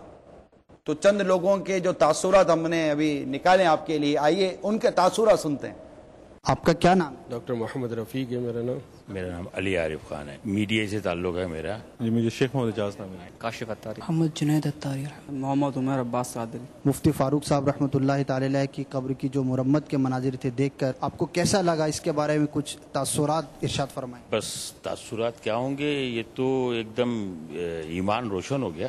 تو چند لوگوں کے جو تاثرات ہم نے ابھی نکالے آپ کے لیے، آئیے ان کے تاثرات سنتے ہیں۔ آپ کا کیا نام؟ ڈاکٹر محمد رفیق ہے میرا نام۔ میرا نام علی عارف خان ہے، میڈیا سے تعلق ہے میرا۔ جی مجھے شیخ محمد اجاز نام ہے۔ کاشف اتاری، محمد جنید اتاری، محمد عمر عباس صادری۔ مفتی فاروق صاحب رحمۃ اللہ تعالی علیہ کی قبر کی جو مرمت کے مناظر تھے دیکھ کر آپ کو کیسا لگا؟ اس کے بارے میں کچھ تاثرات ارشاد فرمائیں۔ بس تاثرات کیا ہوں گے، یہ تو ایک دم ایمان روشن ہو گیا۔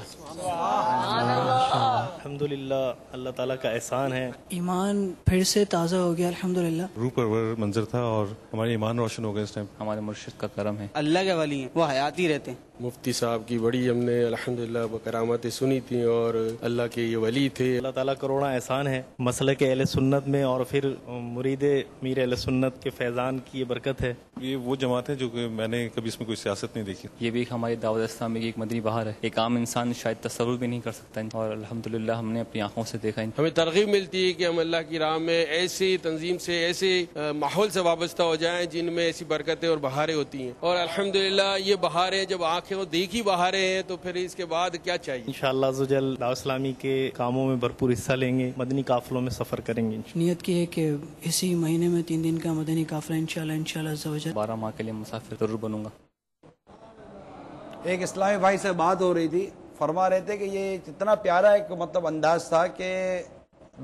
الحمدللہ اللہ تعالیٰ کا احسان ہے، ایمان پھر سے تازہ ہو گیا الحمدللہ۔ روح پرور منظر تھا اور ہمارے ایمان روشن ہو گئے اس ٹائم۔ ہمارے مرشد کا کرم ہے، اللہ کے ولی ہیں، وہ حیاتی رہتے ہیں۔ مفتی صاحب کی بڑی ہم نے الحمدللہ کرامتیں سنی تھیں اور اللہ کے یہ ولی تھے۔ اللہ تعالیٰ کروڑا احسان ہے مسلک اہل سنت میں، اور پھر مرید میر اہل سنت کے فیضان کی یہ برکت ہے۔ یہ وہ جماعت ہے جو کہ میں نے کبھی اس میں کوئی سیاست نہیں دیکھی۔ یہ بھی ایک ہماری دعوت اسلامی کی ایک مدنی بہار ہے، ایک عام انسان شاید تصور بھی نہیں کر سکتا، اور الحمدللہ ہم نے اپنی آنکھوں سے دیکھا۔ ہمیں ترغیب ملتی ہے کہ ہم اللہ کی راہ میں ایسی تنظیم سے، ایسے ماحول سے وابستہ ہو جائیں جن میں ایسی برکتیں اور بہاریں ہوتی ہیں، اور الحمدللہ یہ بہاریں جب آنکھیں دیکھی بہاریں ہیں تو پھر اس کے بعد کیا چاہیے؟ انشاءاللہ عزوجل دعوت اسلامی کے کاموں میں بھرپور حصہ لیں گے، مدنی قافلوں میں سفر کریں گے۔ نیت کی ہے کہ اسی مہینے میں 3 دن کا مدنی قافلہ انشاءاللہ عزوجل 12 ماہ کے لیے مسافر ضرور بنوں گا۔ ایک اسلامی بھائی سے بات ہو رہی تھی، فرما رہے تھے کہ یہ اتنا پیارا ایک مطلب انداز تھا کہ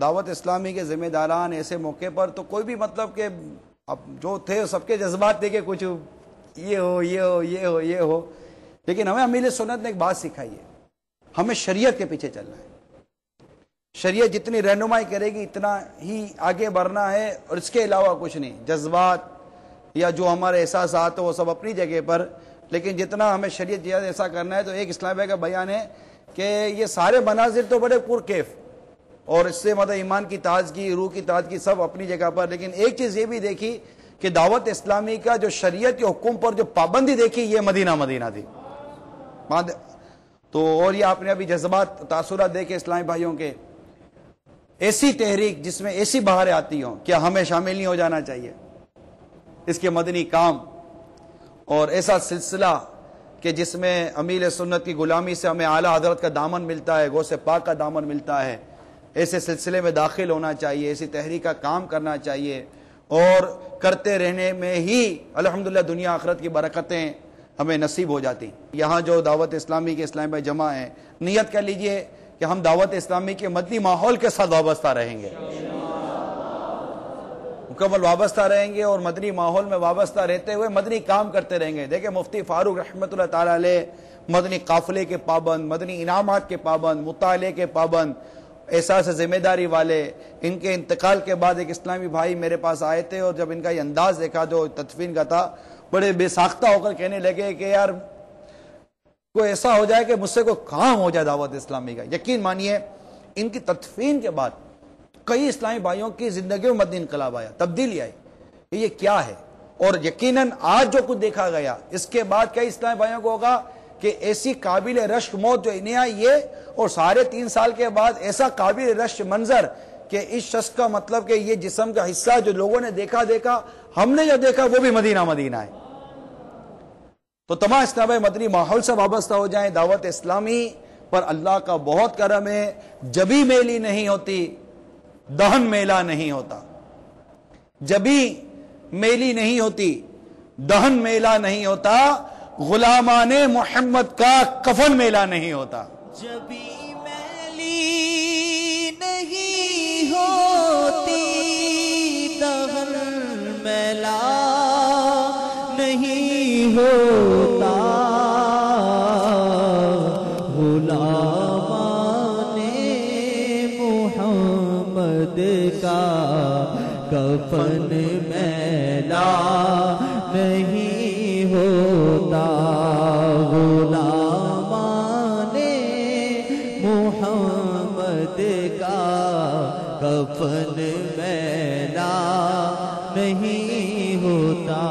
دعوت اسلامی کے ذمہ داران ایسے موقع پر تو کوئی بھی مطلب کہ اب جو تھے سب کے جذبات تھے کہ کچھ یہ ہو یہ ہو یہ ہو یہ ہو، لیکن ہمیں امیل سنت نے ایک بات سکھائی ہے، ہمیں شریعت کے پیچھے چلنا ہے۔ شریعت جتنی رہنمائی کرے گی اتنا ہی آگے بڑھنا ہے، اور اس کے علاوہ کچھ نہیں۔ جذبات یا جو ہمارے احساسات وہ سب اپنی جگہ پر، لیکن جتنا ہمیں شریعت جہاد ایسا کرنا ہے۔ تو ایک اسلام بھائی کا بیان ہے کہ یہ سارے مناظر تو بڑے پرکیف اور اس سے مطلب ایمان کی تازگی، روح کی تازگی سب اپنی جگہ پر، لیکن ایک چیز یہ بھی دیکھی کہ دعوت اسلامی کا جو شریعت کے حکم پر جو پابندی دیکھی یہ مدینہ تھی۔ تو اور یہ آپ نے ابھی جذبات تاثرات دیکھے اسلامی بھائیوں کے، ایسی تحریک جس میں ایسی بہاریں آتی ہوں، کیا ہمیں شامل نہیں ہو جانا چاہیے اس کے مدنی کام؟ اور ایسا سلسلہ کہ جس میں امیل سنت کی غلامی سے ہمیں اعلیٰ حضرت کا دامن ملتا ہے، غوث پاک کا دامن ملتا ہے، ایسے سلسلے میں داخل ہونا چاہیے، ایسی تحریک کا کام کرنا چاہیے، اور کرتے رہنے میں ہی الحمدللہ دنیا آخرت کی برکتیں ہمیں نصیب ہو جاتی۔ یہاں جو دعوت اسلامی کے اسلامی بھائی جمع ہیں، نیت کر لیجئے کہ ہم دعوت اسلامی کے مدنی ماحول کے ساتھ وابستہ رہیں گے، مکمل وابستہ رہیں گے، اور مدنی ماحول میں وابستہ رہتے ہوئے مدنی کام کرتے رہیں گے۔ دیکھیں مفتی فاروق رحمۃ اللہ تعالی علیہ مدنی قافلے کے پابند، مدنی انعامات کے پابند، مطالعے کے پابند، احساس ذمہ داری والے۔ ان کے انتقال کے بعد ایک اسلامی بھائی میرے پاس آئے تھے، اور جب ان کا یہ انداز دیکھا جو تدفین کا تھا، بڑے بے ساختہ ہو کر کہنے لگے کہ یار کوئی ایسا ہو جائے کہ مجھ سے کوئی کام ہو جائے دعوت اسلامی کا۔ یقین مانیے ان کی تدفین کے بعد کئی اسلامی بھائیوں کی زندگی میں مدنی انقلاب آیا، تبدیلی آئی کہ یہ کیا ہے۔ اور یقیناً آج جو کچھ دیکھا گیا اس کے بعد کئی اسلامی بھائیوں کو ہوگا کہ ایسی قابل رشک موت جو انہیں آئی ہے، اور 3.5 سال کے بعد ایسا قابل رشک منظر کہ اس شخص کا مطلب کہ یہ جسم کا حصہ جو لوگوں نے دیکھا ہم نے جو دیکھا وہ بھی مدینہ ہے۔ تو تمام اسلامی مدنی ماحول سے وابستہ ہو جائیں۔ دعوت اسلامی پر اللہ کا بہت کرم ہے، جبی میلی نہیں ہوتی، دہن میلا نہیں ہوتا۔ جبی میلی نہیں ہوتی، دہن میلا نہیں ہوتا، غلامان محمد کا کفن میلا نہیں ہوتا۔ جبی میلی نہیں ہوتی، دہن میلا نہیں ہوتا، غلامان محمد کا کفن میلا نہیں ہوتا، غلامان محمد کا کفن میلا نہیں ہوتا۔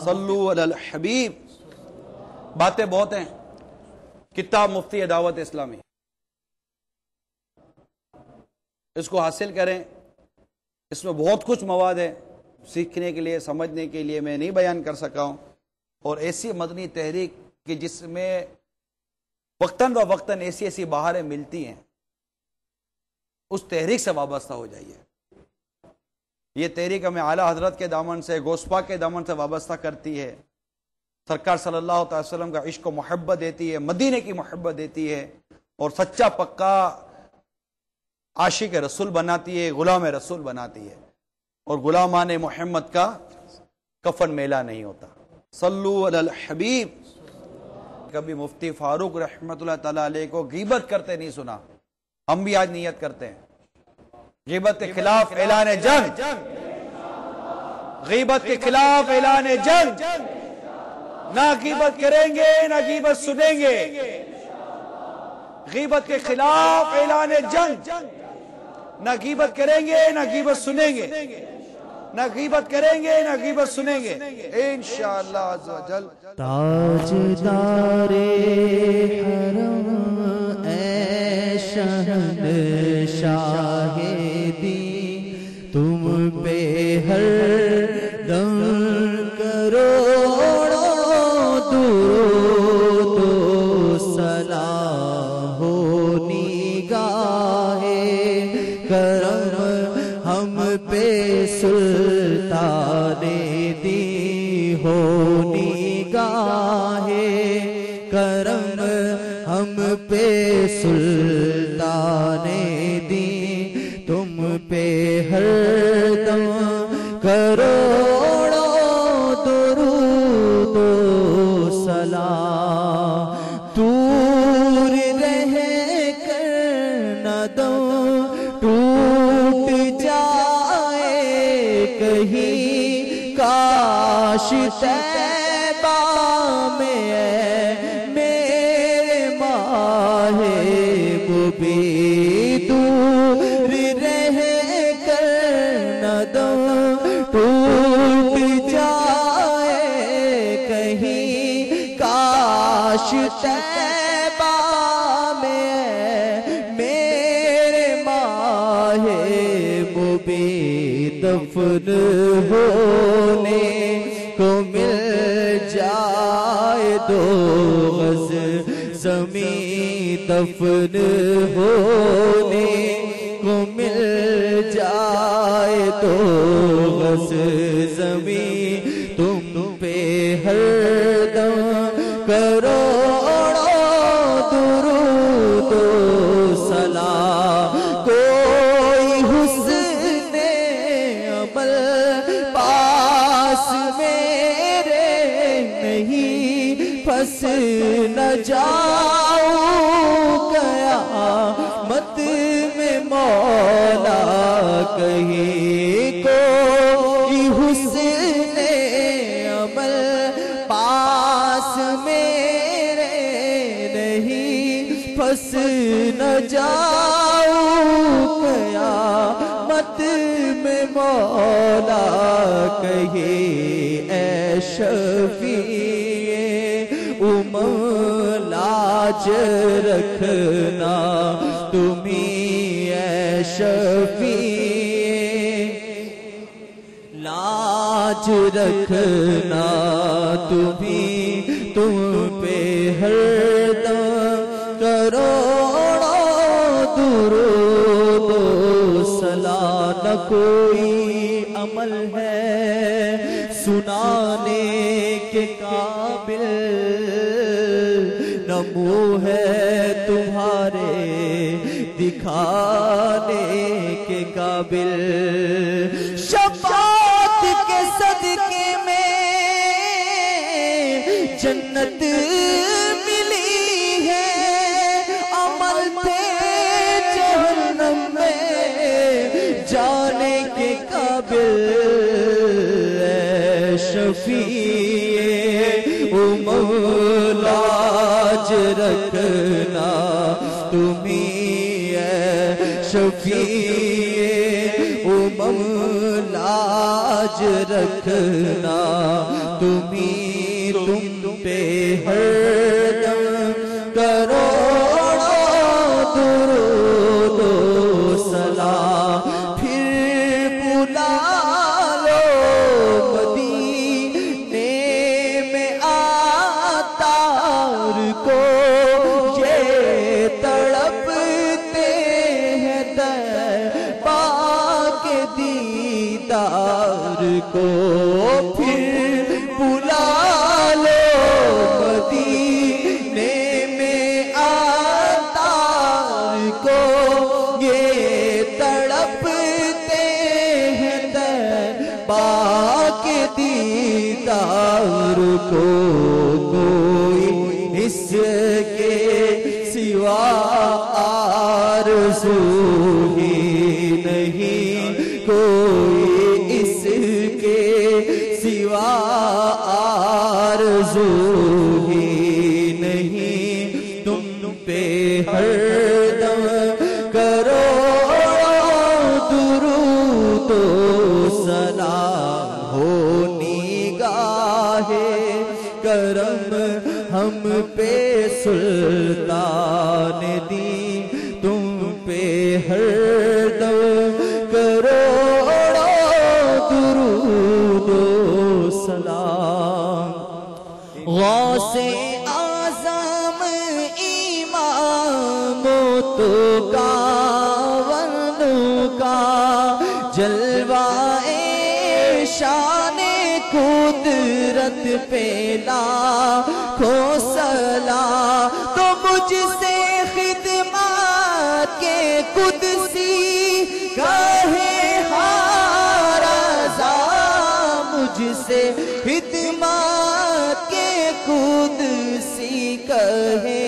صلو علی الحبیب۔ باتیں بہت ہیں، کتاب مفتی دعوت اسلامی، اس کو حاصل کریں، اس میں بہت کچھ مواد ہے سیکھنے کے لیے، سمجھنے کے لیے، میں نہیں بیان کر سکا ہوں. اور ایسی مدنی تحریک کہ جس میں وقتاً و وقتاً ایسی ایسی بہاریں ملتی ہیں، اس تحریک سے وابستہ ہو جائیے. یہ تحریک ہمیں اعلیٰ حضرت کے دامن سے، غوث پاک کے دامن سے وابستہ کرتی ہے، سرکار صلی اللہ تعالی وسلم کا عشق و محبت دیتی ہے، مدینے کی محبت دیتی ہے، اور سچا پکا عاشق رسول بناتی ہے، غلام رسول بناتی ہے. اور غلامان محمد کا کفن میلہ نہیں ہوتا. صلو علی الحبیب. کبھی مفتی فاروق رحمۃ اللہ تعالی علیہ کو غیبت کرتے نہیں سنا. ہم بھی آج نیت کرتے ہیں غیبت کے خلاف اعلان جنگ، غیبت کے خلاف اعلان جنگ. نہ غیبت کریں گے نہ غیبت سنیں گے. غیبت کے خلاف اعلان جنگ. نہ غیبت کریں گے نہ غیبت سنیں گے. نہ غیبت کریں گے نہ غیبت سنیں گے انشاءاللہ عز و جل. تاجدار حرم اے شہنشاہ دی، تم پہ ہر دم کروڑوں درود و سلام ہو نگاہ کرم ہم پہ سلطان دی ہو نگاہ کرم ہم پہ سلطان دی، تم پہ ہر دم کروڑوں درود و سلام. دور رہ کر نہ دم ٹوٹ جائے کہیں، کاش طیبہ میں میرے ماہ بھی دور رہ کر نہ دم ٹوٹ جائے کہیں، کاش طیبہ میں میرے ماہ بھی دفن ہونے کو مل جائے. دو غز زمین دفن ہونے کو مل جائے. دو غز زمین تم پہ ہر دم کروڑوں درود و سلام. کوئی حسن عمل پاس میرے نہیں، پھنس نہ جاؤں قیامت میں مولا کہیں. کوئی حسن عمل پاس میرے نہیں، پھنس نہ جاؤں قیامت میں مولا کہے. اے شفیع امم لاج رکھنا تمہیں، اے شفیع لاج رکھنا تمہیں، تم پہ ہر دم کروڑوں درود و سلام. نہ کوئی عمل ہے سنانے کے قابل، نہ منہ ہے تمہارے دکھانے کے قابل. شفاعت کے صدقے میں جنت ملی ہے، عمل تھے جہنم میں جانے کے قابل. اے شفیع امم لاج رکھنا تمہیں، اے شفیع امم لاج رکھنا تمہیں، تم پہ ہر دم کروڑوں درود و سلام. پھر دیدار کو پھر بلا لو مدینے میں آتار کو یہ تڑپتے ہیں طیبہ کے دیدار کو کوئی اس کے سوا آرزو ہی نہیں کوئی اس کے سوا آرزو ہی نہیں تم پہ ہر دم کرو درود و سلام ہو نگاہ کرم ہم پہ سلطان دی تم پہ ہر دم کروڑوں درود و سلام غوث اعظم امام تو کاون کا جلوہ شان قدرت پہ لاکھوں سلام تو مجھ سے خدمات کے قدسی کہے ہر رضا مجھ سے خدمات کے قدسی کہے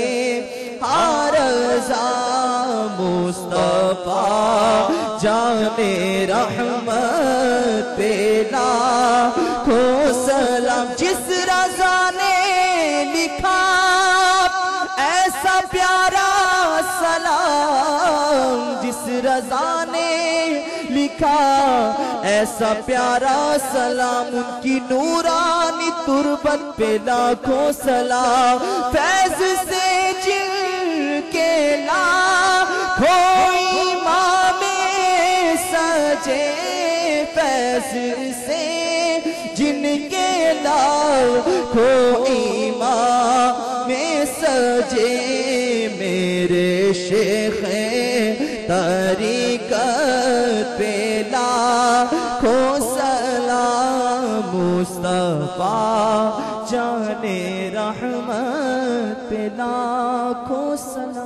ہر رضا مصطفیٰ جان رحمت پہ لاکھوں سلام جس رضا نے لکھا ایسا پیارا سلام جس رضا نے لکھا ایسا پیارا سلام ان کی نورانی تربت پہ لاکھوں سلام فیض سے جل کے لاکھوں امام سجے فیض سے جن کے لاکھوں امام سجے میرے شیخ طریقت پہ لاکھوں سلام مصطفیٰ جان رحمت پہ لاکھوں سلام